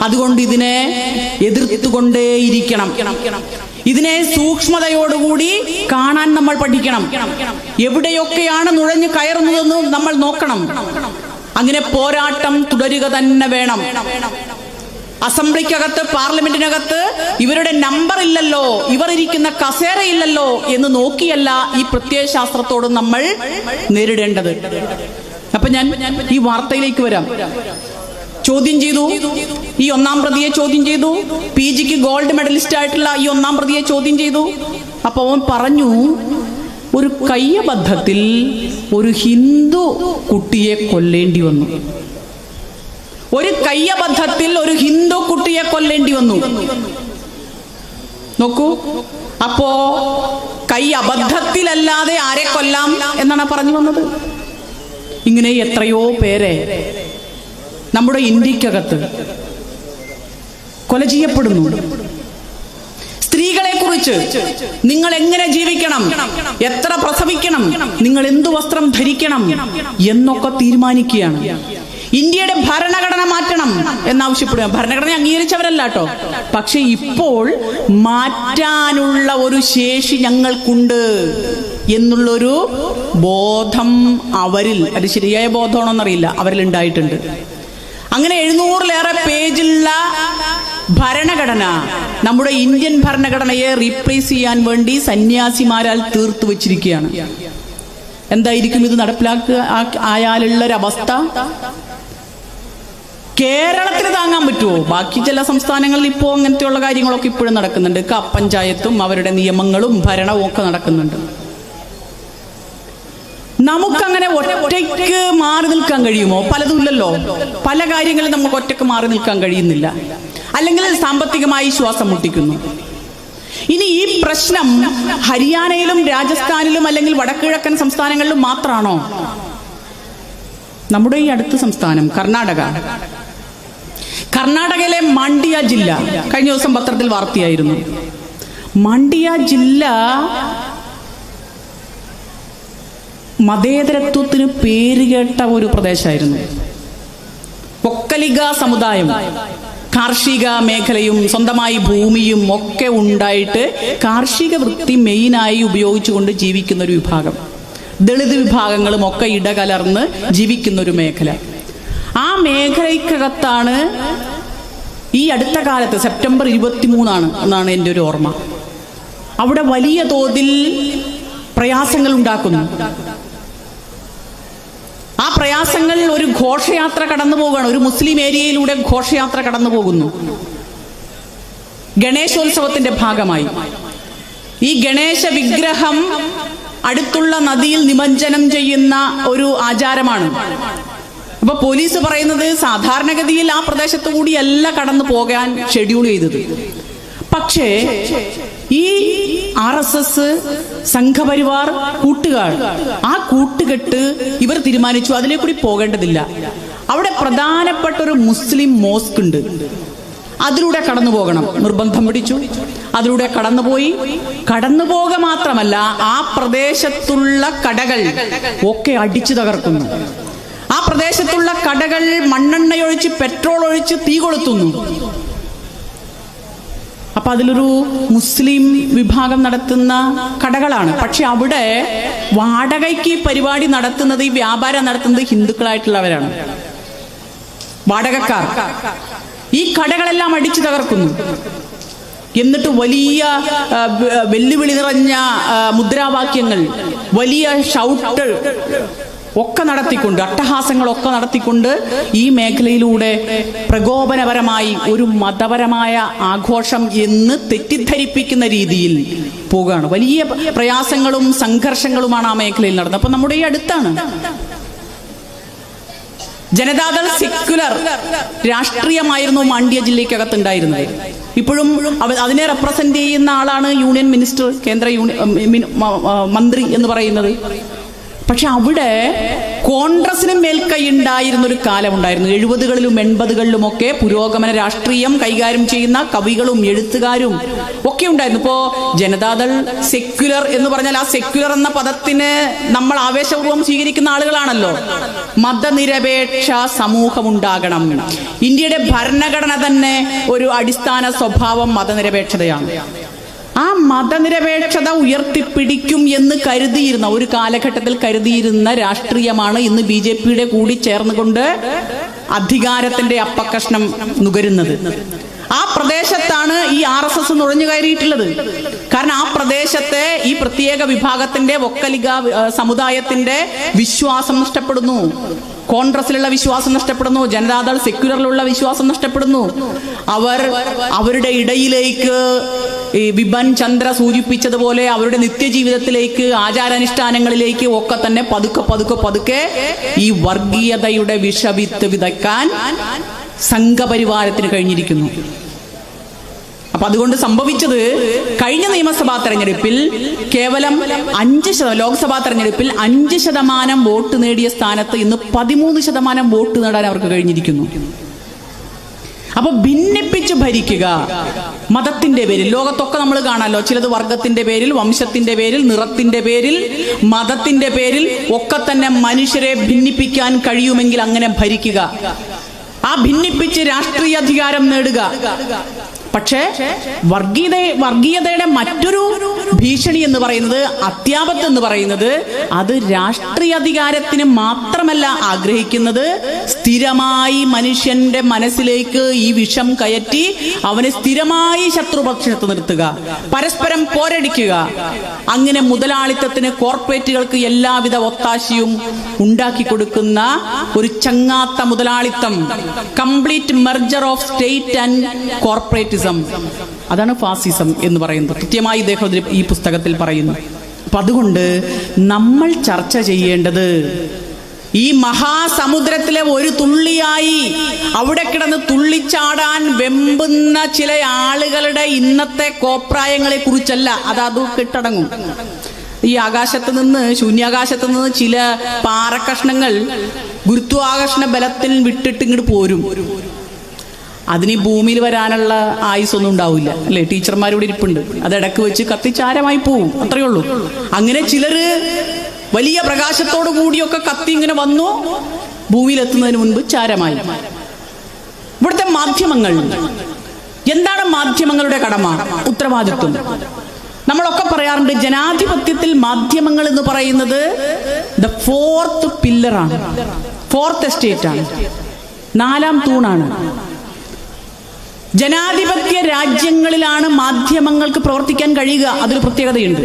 അതുകൊണ്ട് ഇതിനെ എതിർത്തുകൊണ്ടേയിരിക്കണം. ഇതിനെ സൂക്ഷ്മതയോടുകൂടി കാണാൻ നമ്മൾ പഠിക്കണം. എവിടെയൊക്കെയാണ് നുഴഞ്ഞു കയറുന്നതെന്ന് നമ്മൾ നോക്കണം. അങ്ങനെ പോരാട്ടം തുടരുക തന്നെ വേണം. അസംബ്ലിക്കകത്ത്, പാർലമെന്റിനകത്ത് ഇവരുടെ നമ്പർ ഇല്ലല്ലോ, ഇവർ ഇരിക്കുന്ന കസേര ഇല്ലല്ലോ എന്ന് നോക്കിയല്ല ഈ പ്രത്യയശാസ്ത്രത്തോട് നമ്മൾ നേരിടേണ്ടത്. അപ്പൊ ഞാൻ ഈ വാർത്തയിലേക്ക് വരാം. ചോദ്യം ചെയ്തു, ഈ 1-ാം പ്രതിയെ ചോദ്യം ചെയ്തു. PGക്ക് ഗോൾഡ് മെഡലിസ്റ്റ് ആയിട്ടുള്ള ഈ 1-ാം പ്രതിയെ ചോദ്യം ചെയ്തു. അപ്പൊ അവൻ പറഞ്ഞു, ഒരു കയ്യബദ്ധത്തിൽ ഒരു ഹിന്ദു കുട്ടിയെ കൊല്ലേണ്ടി വന്നു. ഒരു കയ്യബദ്ധത്തിൽ ഒരു ഹിന്ദു കുട്ടിയെ കൊല്ലേണ്ടി വന്നു. നോക്കൂ, അപ്പോ കൈ അബദ്ധത്തിലല്ലാതെ ആരെ കൊല്ലാം എന്നാണ് പറഞ്ഞു വന്നത്. ഇങ്ങനെ എത്രയോ പേരെ നമ്മുടെ ഇന്ത്യക്കകത്ത് കൊല ചെയ്യപ്പെടുന്നു. സ്ത്രീകളെ കുറിച്ച് നിങ്ങൾ എങ്ങനെ ജീവിക്കണം, എത്ര പ്രസവിക്കണം, നിങ്ങൾ എന്തു വസ്ത്രം ധരിക്കണം എന്നൊക്കെ തീരുമാനിക്കുകയാണ്. ഇന്ത്യയുടെ ഭരണഘടന മാറ്റണം എന്നാവശ്യപ്പെടുക. ഭരണഘടന അംഗീകരിച്ചവരല്ല കേട്ടോ, പക്ഷെ ഇപ്പോൾ മാറ്റാനുള്ള ഒരു ശേഷി ഞങ്ങൾക്കുണ്ട് എന്നുള്ളൊരു ബോധം അവരിൽ, അത് ശരിയായ ബോധമാണോന്നറിയില്ല, അവരിൽ ഉണ്ടായിട്ടുണ്ട്. അങ്ങനെ 700-ലേറെ പേജുള്ള ഭരണഘടന, നമ്മുടെ ഇന്ത്യൻ ഭരണഘടനയെ റീപ്ലേസ് ചെയ്യാൻ വേണ്ടി സന്യാസിമാരാൽ തീർത്തു വെച്ചിരിക്കുകയാണ്. എന്തായിരിക്കും ഇത് നടപ്പിലാക്കുക ആയാലുള്ളൊരവസ്ഥ? കേരളത്തിന് താങ്ങാൻ പറ്റുമോ? ബാക്കി ചില സംസ്ഥാനങ്ങളിൽ ഇപ്പോൾ അങ്ങനത്തെയുള്ള കാര്യങ്ങളൊക്കെ ഇപ്പോഴും നടക്കുന്നുണ്ട്. പഞ്ചായത്തും അവരുടെ നിയമങ്ങളും ഭരണവും ഒക്കെ നടക്കുന്നുണ്ട്. നമുക്കങ്ങനെ ഒറ്റയ്ക്ക് മാറി നിൽക്കാൻ കഴിയുമോ? പലതും ഇല്ലല്ലോ. പല കാര്യങ്ങളും നമുക്ക് ഒറ്റയ്ക്ക് മാറി നിൽക്കാൻ കഴിയുന്നില്ല, അല്ലെങ്കിൽ സാമ്പത്തികമായി ശ്വാസം മുട്ടിക്കുന്നു. ഇനി ഈ പ്രശ്നം ഹരിയാനയിലും രാജസ്ഥാനിലും അല്ലെങ്കിൽ വടക്കുകിഴക്കൻ സംസ്ഥാനങ്ങളിലും മാത്രമാണോ? നമ്മുടെ ഈ അടുത്ത സംസ്ഥാനം കർണാടകയിലെ മാണ്ഡ്യ ജില്ല, കഴിഞ്ഞ ദിവസം പത്രത്തിൽ വാർത്തയായിരുന്നു. മാണ്ഡ്യ ജില്ല മതേതരത്വത്തിന് പേരുകേട്ട ഒരു പ്രദേശമായിരുന്നു. ഒക്കലിഗ സമുദായം, കാർഷിക മേഖലയും സ്വന്തമായി ഭൂമിയും ഒക്കെ ഉണ്ടായിട്ട് കാർഷിക വൃത്തി മെയിനായി ഉപയോഗിച്ചുകൊണ്ട് ജീവിക്കുന്ന ഒരു വിഭാഗം, ദളിത് വിഭാഗങ്ങളും ഒക്കെ ഇടകലർന്ന് ജീവിക്കുന്ന ഒരു മേഖല. ആ മേഖലയ്ക്കകത്താണ് ഈ അടുത്ത കാലത്ത് സെപ്റ്റംബർ 23 എന്നാണ് എൻ്റെ ഒരു ഓർമ്മ, അവിടെ വലിയ തോതിൽ പ്രയാസങ്ങൾ ഉണ്ടാക്കുന്നു. ആ പ്രയാസങ്ങൾ ഒരു ഘോഷയാത്ര കടന്നു പോവുകയാണ്. ഒരു മുസ്ലിം ഏരിയയിലൂടെ ഘോഷയാത്ര കടന്നു പോകുന്നു ഗണേശോത്സവത്തിന്റെ ഭാഗമായി. ഈ ഗണേശ വിഗ്രഹം അടുത്തുള്ള നദിയിൽ നിമജ്ജനം ചെയ്യുന്ന ഒരു ആചാരമാണ്. അപ്പൊ പോലീസ് പറയുന്നത് സാധാരണഗതിയിൽ ആ പ്രദേശത്തു കൂടിയല്ല കടന്നു പോകാൻ ഷെഡ്യൂൾ ചെയ്തത്. പക്ഷേ ഈ RSS സംഘപരിവാർ കൂട്ടുകാർ, ആ കൂട്ടുകെട്ട് ഇവർ തീരുമാനിച്ചു അതിലെ കൂടി പോകേണ്ടതില്ല. അവിടെ പ്രധാനപ്പെട്ട ഒരു മുസ്ലിം മോസ്ക് ഉണ്ട്, അതിലൂടെ കടന്നു പോകണം, നിർബന്ധം പിടിച്ചു. അതിലൂടെ കടന്നുപോയി. കടന്നുപോക മാത്രമല്ല, ആ പ്രദേശത്തുള്ള കടകൾ ഒക്കെ അടിച്ചു തകർക്കുന്നു. ആ പ്രദേശത്തുള്ള കടകൾ മണ്ണെണ്ണയൊഴിച്ച് പെട്രോൾ ഒഴിച്ച് തീ കൊളുത്തുന്നു. അപ്പൊ അതിലൊരു മുസ്ലിം വിഭാഗം നടത്തുന്ന കടകളാണ്. പക്ഷെ അവിടെ വാടകയ്ക്ക് പരിപാടി നടത്തുന്നത്, ഈ വ്യാപാരം നടത്തുന്നത് ഹിന്ദുക്കളായിട്ടുള്ളവരാണ്, വാടകക്കാർ. ഈ കടകളെല്ലാം അടിച്ചു തകർക്കുന്നു. എന്നിട്ട് വലിയ വെല്ലുവിളി നിറഞ്ഞ മുദ്രാവാക്യങ്ങൾ, വലിയ ഷൗട്ട് ഒക്കെ നടത്തിക്കൊണ്ട്, അട്ടഹാസങ്ങളൊക്കെ നടത്തിക്കൊണ്ട് ഈ മേഖലയിലൂടെ പ്രകോപനപരമായി ഒരു മതപരമായ ആഘോഷം എന്ന് തെറ്റിദ്ധരിപ്പിക്കുന്ന രീതിയിൽ പോവുകയാണ്. വലിയ പ്രയാസങ്ങളും സംഘർഷങ്ങളുമാണ് ആ മേഖലയിൽ നടന്നത്. അപ്പൊ നമ്മുടെ ഈ അടുത്താണ് ജനതാദൾ സെക്യുലർ രാഷ്ട്രീയമായിരുന്നു മാണ്ഡ്യ ജില്ലയ്ക്കകത്തുണ്ടായിരുന്നത്. ഇപ്പോഴും അതിനെ റെപ്രസെന്റ് ചെയ്യുന്ന ആളാണ് യൂണിയൻ മിനിസ്റ്റർ, കേന്ദ്ര മന്ത്രി എന്ന് പറയുന്നത്. പക്ഷെ അവിടെ കോൺഗ്രസിന് മേൽക്കൈ ഉണ്ടായിരുന്ന ഒരു കാലമുണ്ടായിരുന്നു. 70കളിലും 80കളിലും ഒക്കെ പുരോഗമന രാഷ്ട്രീയം കൈകാര്യം ചെയ്യുന്ന കവികളും എഴുത്തുകാരും ഒക്കെ ഉണ്ടായിരുന്നു. ഇപ്പോ ജനതാദൾ സെക്യുലർ എന്ന് പറഞ്ഞാൽ ആ സെക്യുലർ എന്ന പദത്തിന് നമ്മൾ ആവേശപൂർവ്വം സ്വീകരിക്കുന്ന ആളുകളാണല്ലോ. മതനിരപേക്ഷ സമൂഹം ഉണ്ടാകണം. ഇന്ത്യയുടെ ഭരണഘടന തന്നെ ഒരു അടിസ്ഥാന സ്വഭാവം മതനിരപേക്ഷതയാണ്. ആ മതനിരപേക്ഷത ഉയർത്തിപ്പിടിക്കും എന്ന് കരുതിയിരുന്ന ഒരു കാലഘട്ടത്തിൽ കരുതിയിരുന്ന രാഷ്ട്രീയമാണ് ഇന്ന് BJPയുടെ കൂടി ചേർന്നുകൊണ്ട് അധികാരത്തിന്റെ അപ്പക്കഷ്ണം നുകരുന്നത്. ആ പ്രദേശത്താണ് ഈ RSS നുഴഞ്ഞു കയറിയിട്ടുള്ളത്. കാരണം ആ പ്രദേശത്തെ ഈ പ്രത്യേക വിഭാഗത്തിന്റെ വൊക്കലിക സമുദായത്തിന്റെ വിശ്വാസം നഷ്ടപ്പെടുന്നു. കോൺഗ്രസിലുള്ള വിശ്വാസം നഷ്ടപ്പെടുന്നു. ജനതാദൾ സെക്യുലറിലുള്ള വിശ്വാസം നഷ്ടപ്പെടുന്നു. അവരുടെ ഇടയിലേക്ക് ഈ വിപിൻ ചന്ദ്ര സൂചിപ്പിച്ചതുപോലെ അവരുടെ നിത്യജീവിതത്തിലേക്ക്, ആചാരാനുഷ്ഠാനങ്ങളിലേക്ക് ഒക്കെ തന്നെ പതുക്കെ ഈ വർഗീയതയുടെ വിഷവിത്ത് വിതയ്ക്കാൻ സംഘപരിവാരത്തിന് കഴിഞ്ഞിരിക്കുന്നു. അപ്പൊ അതുകൊണ്ട് സംഭവിച്ചത്, കഴിഞ്ഞ നിയമസഭാ തെരഞ്ഞെടുപ്പിൽ കേവലം 5%, ലോക്സഭാ തെരഞ്ഞെടുപ്പിൽ 5% വോട്ട് നേടിയ സ്ഥാനത്ത് ഇന്ന് 13% വോട്ട് നേടാൻ അവർക്ക് കഴിഞ്ഞിരിക്കുന്നു. അപ്പൊ ഭിന്നിപ്പിച്ച് ഭരിക്കുക മതത്തിന്റെ പേരിൽ, ലോകത്തൊക്കെ നമ്മൾ കാണാമല്ലോ, ചിലത് വർഗത്തിന്റെ പേരിൽ, വംശത്തിന്റെ പേരിൽ, നിറത്തിന്റെ പേരിൽ, മതത്തിന്റെ പേരിൽ ഒക്കെ തന്നെ മനുഷ്യരെ ഭിന്നിപ്പിക്കാൻ കഴിയുമെങ്കിൽ അങ്ങനെ ഭരിക്കുക, ആ ഭിന്നിപ്പിച്ച് രാഷ്ട്രീയ അധികാരം നേടുക. പക്ഷേ വർഗീയതയുടെ മറ്റൊരു ഭീഷണി എന്ന് പറയുന്നത്, അത്യാപത്ത് എന്ന് പറയുന്നത്, അത് രാഷ്ട്രീയ അധികാരത്തിന് മാത്രമല്ല ആഗ്രഹിക്കുന്നത്, സ്ഥിരമായി മനുഷ്യന്റെ മനസ്സിലേക്ക് ഈ വിഷം കയറ്റി അവനെ സ്ഥിരമായി ശത്രുപക്ഷത്ത് നിർത്തുക, പരസ്പരം പോരടിക്കുക. അങ്ങനെ മുതലാളിത്തത്തിന്, കോർപ്പറേറ്റുകൾക്ക് എല്ലാവിധ ഒത്താശയും ഉണ്ടാക്കി കൊടുക്കുന്ന ഒരു ചങ്ങാത്ത മുതലാളിത്തം, complete merger of state and corporatism, അതാണ് ഫാസിസം എന്ന് പറയുന്നത്. കൃത്യമായി ഇദ്ദേഹം ഈ പുസ്തകത്തിൽ പറയുന്നു. അപ്പൊ അതുകൊണ്ട് നമ്മൾ ചർച്ച ചെയ്യേണ്ടത് ഈ മഹാസമുദ്രത്തിലെ ഒരു തുള്ളിയായി അവിടെ കിടന്ന് തുള്ളിച്ചാടാൻ വെമ്പുന്ന ചില ആളുകളുടെ ഇന്നത്തെ കോപ്രായങ്ങളെ കുറിച്ചല്ല. അത് കിട്ടടങ്ങും. ഈ ആകാശത്ത് നിന്ന്, ശൂന്യാകാശത്ത് നിന്ന് ചില പാറക്കഷ്ണങ്ങൾ ഗുരുത്വാകർഷണ ബലത്തിൽ വിട്ടിട്ട് ഇങ്ങോട്ട് പോരും. അതിന് ഭൂമിയിൽ വരാനുള്ള ആയുസൊന്നും ഉണ്ടാവില്ല, അല്ലെ? ടീച്ചർമാരോട് ഇരിപ്പുണ്ട്, അത് ഇടക്ക് വെച്ച് കത്തിച്ചാരമായി പോവും, അത്രയേ ഉള്ളൂ. അങ്ങനെ ചിലര് വലിയ പ്രകാശത്തോടു കൂടിയൊക്കെ കത്തി ഇങ്ങനെ വന്നു, ഭൂമിയിലെത്തുന്നതിന് മുൻപ് ചാരമായി. ഇവിടുത്തെ മാധ്യമങ്ങൾ എന്താണ്? മാധ്യമങ്ങളുടെ കടമ, ഉത്തരവാദിത്വം. നമ്മളൊക്കെ പറയാറുണ്ട്, ജനാധിപത്യത്തിൽ മാധ്യമങ്ങൾ എന്ന് പറയുന്നത് ദ ഫോർത്ത് പില്ലറാണ്, ഫോർത്ത് എസ്റ്റേറ്റ് ആണ്, 4ാം തൂണാണ്. ജനാധിപത്യ രാജ്യങ്ങളിലാണ് മാധ്യമങ്ങൾക്ക് പ്രവർത്തിക്കാൻ കഴിയുക. അതൊരു പ്രത്യേകതയുണ്ട്.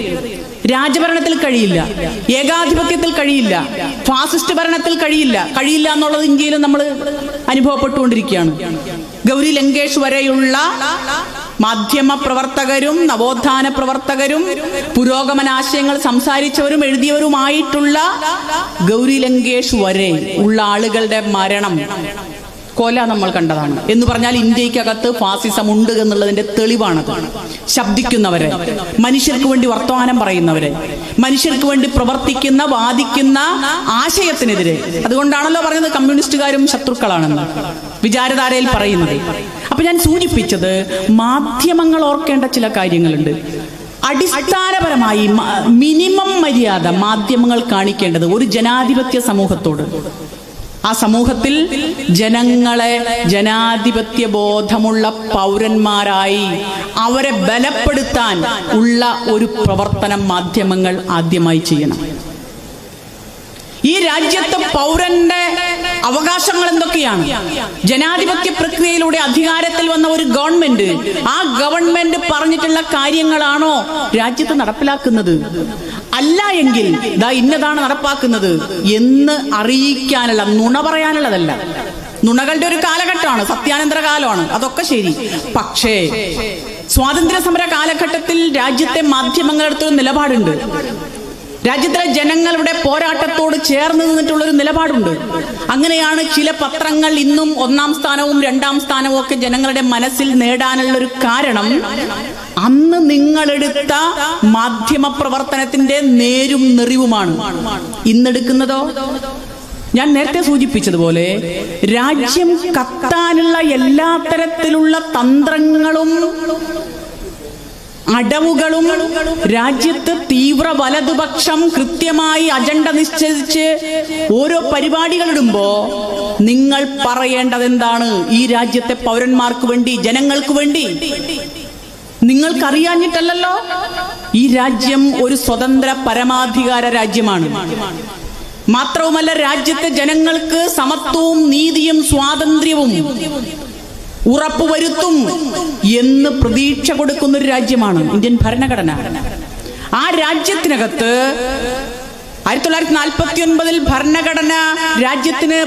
രാജഭരണത്തിൽ കഴിയില്ല, ഏകാധിപത്യത്തിൽ കഴിയില്ല, ഫാസിസ്റ്റ് ഭരണത്തിൽ കഴിയില്ല എന്നുള്ളത് ഇന്ത്യയിൽ നമ്മൾ അനുഭവപ്പെട്ടുകൊണ്ടിരിക്കുകയാണ്. ഗൗരി ലങ്കേഷ് വരെയുള്ള മാധ്യമ പ്രവർത്തകരും നവോത്ഥാന പ്രവർത്തകരും പുരോഗമനാശയങ്ങൾ സംസാരിച്ചവരും എഴുതിയവരുമായിട്ടുള്ള ഗൗരി ലങ്കേഷ് വരെ ഉള്ള ആളുകളുടെ മരണം, കൊല നമ്മൾ കണ്ടതാണ്. എന്ന് പറഞ്ഞാൽ ഇന്ത്യക്കകത്ത് ഫാസിസം ഉണ്ട് എന്നുള്ളതിന്റെ തെളിവാണത്. ശബ്ദിക്കുന്നവരെ, മനുഷ്യർക്ക് വേണ്ടി വർത്തമാനം പറയുന്നവരെ, മനുഷ്യർക്ക് വേണ്ടി പ്രവർത്തിക്കുന്ന, വാദിക്കുന്ന ആശയത്തിനെതിരെ. അതുകൊണ്ടാണല്ലോ പറഞ്ഞത് കമ്മ്യൂണിസ്റ്റുകാരും ശത്രുക്കളാണെന്ന് വിചാരധാരയിൽ പറയുന്നത്. അപ്പൊ ഞാൻ സൂചിപ്പിച്ചത്, മാധ്യമങ്ങൾ ഓർക്കേണ്ട ചില കാര്യങ്ങളുണ്ട്. അടിസ്ഥാനപരമായി മിനിമം മര്യാദ മാധ്യമങ്ങൾ കാണിക്കേണ്ടത് ഒരു ജനാധിപത്യ സമൂഹത്തോട്. ആ സമൂഹത്തിൽ ജനങ്ങളെ ജനാധിപത്യ ബോധമുള്ള പൗരന്മാരായി അവരെ ബലപ്പെടുത്താൻ ഉള്ള ഒരു പ്രവർത്തനം മാധ്യമങ്ങൾ ആദ്യമായി ചെയ്യണം. ഈ രാജ്യത്തെ പൗരന്റെ അവകാശങ്ങൾ എന്തൊക്കെയാണ്? ജനാധിപത്യ പ്രക്രിയയിലൂടെ അധികാരത്തിൽ വന്ന ഒരു ഗവൺമെന്റ്, ആ ഗവൺമെന്റ് പറഞ്ഞിട്ടുള്ള കാര്യങ്ങളാണോ രാജ്യത്ത് നടപ്പിലാക്കുന്നത്? അല്ല എങ്കിൽ ദാ ഇന്നതാണ് നടപ്പാക്കുന്നത് എന്ന് അറിയിക്കാനുള്ള, നുണ പറയാനുള്ളതല്ല. നുണകളുടെ ഒരു കാലഘട്ടമാണ്, സത്യാനന്തര കാലമാണ്, അതൊക്കെ ശരി. പക്ഷേ സ്വാതന്ത്ര്യ സമര കാലഘട്ടത്തിൽ രാജ്യത്തെ മാധ്യമങ്ങളെടുത്തൊരു നിലപാടുണ്ട്, രാജ്യത്തിലെ ജനങ്ങളുടെ പോരാട്ടത്തോട് ചേർന്ന് നിന്നിട്ടുള്ളൊരു നിലപാടുണ്ട്. അങ്ങനെയാണ് ചില പത്രങ്ങൾ ഇന്നും 1-ാം സ്ഥാനവും 2-ാം സ്ഥാനവും ഒക്കെ ജനങ്ങളുടെ മനസ്സിൽ നേടാനുള്ളൊരു കാരണം അന്ന് നിങ്ങളെടുത്ത മാധ്യമ പ്രവർത്തനത്തിന്റെ നേരും നെറിവുമാണ്. ഇന്നെടുക്കുന്നതോ ഞാൻ നേരത്തെ സൂചിപ്പിച്ചതുപോലെ രാജ്യം കത്താനുള്ള എല്ലാ തരത്തിലുള്ള തന്ത്രങ്ങളും അടവുകളും രാജ്യത്ത് തീവ്ര വലതുപക്ഷം കൃത്യമായി അജണ്ട നിശ്ചയിച്ച് ഓരോ പരിപാടികളിടുമ്പോ നിങ്ങൾ പറയേണ്ടത് എന്താണ്? ഈ രാജ്യത്തെ പൗരന്മാർക്ക് വേണ്ടി, ജനങ്ങൾക്ക് വേണ്ടി. നിങ്ങൾക്കറിയാഞ്ഞിട്ടല്ലോ. ഈ രാജ്യം ഒരു സ്വതന്ത്ര പരമാധികാര രാജ്യമാണ്. മാത്രവുമല്ല, രാജ്യത്തെ ജനങ്ങൾക്ക് സമത്വവും നീതിയും സ്വാതന്ത്ര്യവും ഉറപ്പുവരുത്തും എന്ന് പ്രതീക്ഷ കൊടുക്കുന്ന ഒരു രാജ്യമാണ് ഇന്ത്യൻ ഭരണഘടന. ആ രാജ്യത്തിനകത്ത് 1949 ഭരണഘടന രാജ്യത്തിന്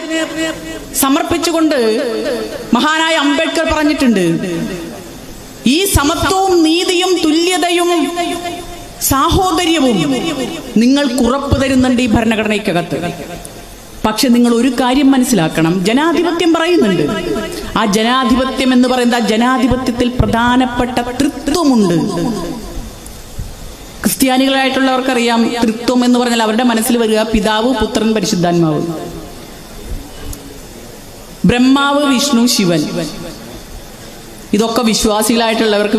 സമർപ്പിച്ചുകൊണ്ട് മഹാനായ അംബേദ്കർ പറഞ്ഞിട്ടുണ്ട്, ഈ സമത്വവും നീതിയും തുല്യതയും സാഹോദര്യവും നിങ്ങൾക്ക് ഉറപ്പു തരുന്നുണ്ട് ഈ ഭരണഘടനയ്ക്കകത്ത്. പക്ഷെ നിങ്ങൾ ഒരു കാര്യം മനസ്സിലാക്കണം, ജനാധിപത്യം പറയുന്നുണ്ട്. ആ ജനാധിപത്യം എന്ന് പറയുന്നത്, ആ ജനാധിപത്യത്തിൽ പ്രധാനപ്പെട്ട തൃത്വമുണ്ട്. ക്രിസ്ത്യാനികളായിട്ടുള്ളവർക്കറിയാം, തൃത്വം എന്ന് പറഞ്ഞാൽ അവരുടെ മനസ്സിൽ വരിക പിതാവ്, പുത്രൻ, പരിശുദ്ധാത്മാവ്, ബ്രഹ്മാവ്, വിഷ്ണു, ശിവൻ. ഇതൊക്കെ വിശ്വാസികളായിട്ടുള്ളവർക്ക്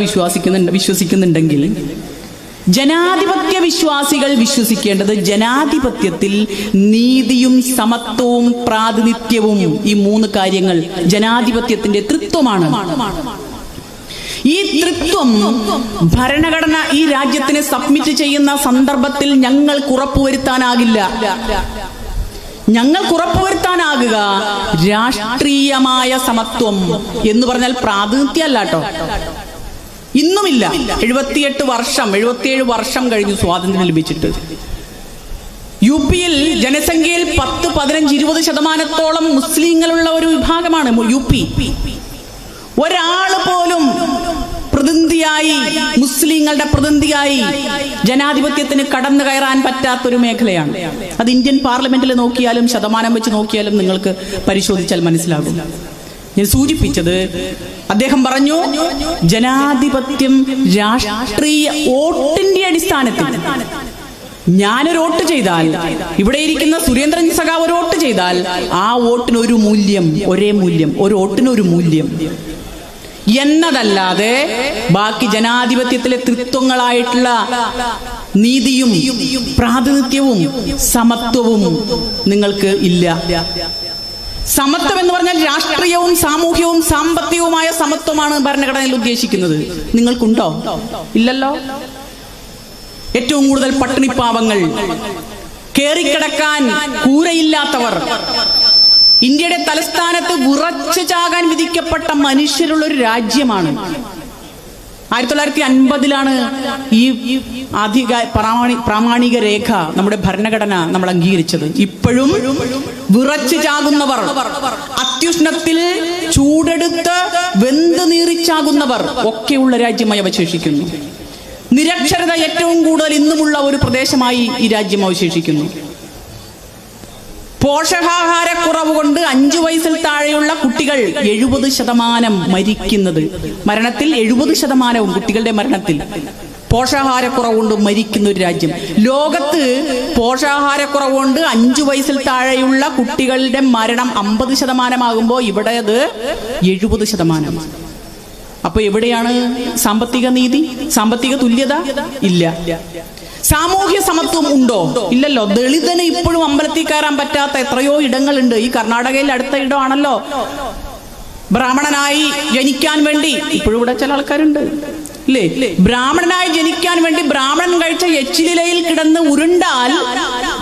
വിശ്വസിക്കുന്നുണ്ടെങ്കിൽ ജനാധിപത്യ വിശ്വാസികൾ വിശ്വസിക്കേണ്ടത് ജനാധിപത്യത്തിൽ നീതിയും സമത്വവും പ്രാതിനിധ്യവും, ഈ 3 കാര്യങ്ങൾ ജനാധിപത്യത്തിന്റെ തൃത്വമാണ്. ഈ തൃത്വം ഭരണഘടന ഈ രാജ്യത്തിന് സബ്മിറ്റ് ചെയ്യുന്ന സന്ദർഭത്തിൽ ഞങ്ങൾക്ക് ഉറപ്പുവരുത്താനാകില്ല. ഞങ്ങൾക്ക് ഉറപ്പുവരുത്താനാകുക രാഷ്ട്രീയമായ സമത്വം എന്ന് പറഞ്ഞാൽ പ്രാതിനിധ്യമല്ല കേട്ടോ. ഇന്നുമില്ല. 77 വർഷം കഴിഞ്ഞു സ്വാതന്ത്ര്യം ലഭിച്ചിട്ട്. യുപിയിൽ ജനസംഖ്യയിൽ 10, 15, 20% മുസ്ലിങ്ങളുള്ള ഒരു വിഭാഗമാണ് യുപി. ഒരാള് പോലും പ്രതിനിധിയായി, മുസ്ലിങ്ങളുടെ പ്രതിനിധിയായി ജനാധിപത്യത്തിന് കടന്നു കയറാൻ പറ്റാത്തൊരു മേഖലയാണ്. അത് ഇന്ത്യൻ പാർലമെന്റിൽ നോക്കിയാലും ശതമാനം വെച്ച് നോക്കിയാലും നിങ്ങൾക്ക് പരിശോധിച്ചാൽ മനസ്സിലാകും. ഞാൻ സൂചിപ്പിച്ചത്, അദ്ദേഹം പറഞ്ഞു ജനാധിപത്യം രാഷ്ട്രീയ വോട്ടിന്റെ അടിസ്ഥാനത്തിൽ. ഞാനൊരു വോട്ട് ചെയ്താൽ, ഇവിടെ ഇരിക്കുന്ന സുരേന്ദ്രൻ സഖാവ് ഒരു വോട്ട് ചെയ്താൽ ആ വോട്ടിന് ഒരു മൂല്യം, ഒരേ മൂല്യം, ഒരു വോട്ടിന് ഒരു മൂല്യം എന്നതല്ലാതെ ബാക്കി ജനാധിപത്യത്തിലെ തൃത്വങ്ങളായിട്ടുള്ള നീതിയും പ്രാതിനിധ്യവും സമത്വവും നിങ്ങൾക്ക് ഇല്ല. സമത്വം എന്ന് പറഞ്ഞാൽ രാഷ്ട്രീയവും സാമൂഹ്യവും സാമ്പത്തികവുമായ സമത്വമാണ് ഭരണഘടനയിൽ ഉദ്ദേശിക്കുന്നത്. നിങ്ങൾക്കുണ്ടോ? ഇല്ലല്ലോ. ഏറ്റവും കൂടുതൽ പട്ടിണിപ്പാവങ്ങൾ, കേറിക്കിടക്കാൻ കൂരയില്ലാത്തവർ, ഇന്ത്യയുടെ തലസ്ഥാനത്ത് വിറച്ചു ചാകാൻ വിധിക്കപ്പെട്ട മനുഷ്യരുള്ളൊരു രാജ്യമാണ്. 1950 ഈ പ്രാമാണിക രേഖ നമ്മുടെ ഭരണഘടന നമ്മൾ അംഗീകരിച്ചത്. ഇപ്പോഴും വിറച്ചു ചാകുന്നവർ, അത്യുഷ്ണത്തിൽ ചൂടെടുത്ത് വെന്ത് നീറിച്ചാകുന്നവർ ഒക്കെയുള്ള രാജ്യമായി അവശേഷിക്കുന്നു. നിരക്ഷരത ഏറ്റവും കൂടുതൽ ഇന്നുമുള്ള ഒരു പ്രദേശമായി ഈ രാജ്യം അവശേഷിക്കുന്നു. പോഷകാഹാരക്കുറവ് കൊണ്ട് 5 വയസ്സിൽ താഴെയുള്ള കുട്ടികൾ 70% മരിക്കുന്നത്. മരണത്തിൽ 70% കുട്ടികളുടെ മരണത്തിൽ പോഷകാഹാരക്കുറവ് കൊണ്ട് മരിക്കുന്ന ഒരു രാജ്യം. ലോകത്ത് പോഷകാഹാരക്കുറവ് കൊണ്ട് 5 വയസ്സിൽ താഴെയുള്ള കുട്ടികളുടെ മരണം 50% ആകുമ്പോൾ ഇവിടെ അത് 70%. അപ്പൊ എവിടെയാണ് സാമ്പത്തിക നീതി, സാമ്പത്തിക തുല്യത? ഇല്ല. സാമൂഹ്യ സമത്വം ഉണ്ടോ? ഇല്ലല്ലോ. ദളിതന് ഇപ്പോഴും അമ്പലത്തിൽ കയറാൻ പറ്റാത്ത എത്രയോ ഇടങ്ങളുണ്ട്. ഈ കർണാടകയിൽ അടുത്ത ഇടമാണല്ലോ. ബ്രാഹ്മണനായി ജനിക്കാൻ വേണ്ടി ഇപ്പോഴും ഇവിടെ ചില ആൾക്കാരുണ്ട്, ഇല്ലേ? ബ്രാഹ്മണനായി ജനിക്കാൻ വേണ്ടി ബ്രാഹ്മണൻ കഴിച്ച എച്ചിലയിൽ കിടന്ന് ഉരുണ്ടാൽ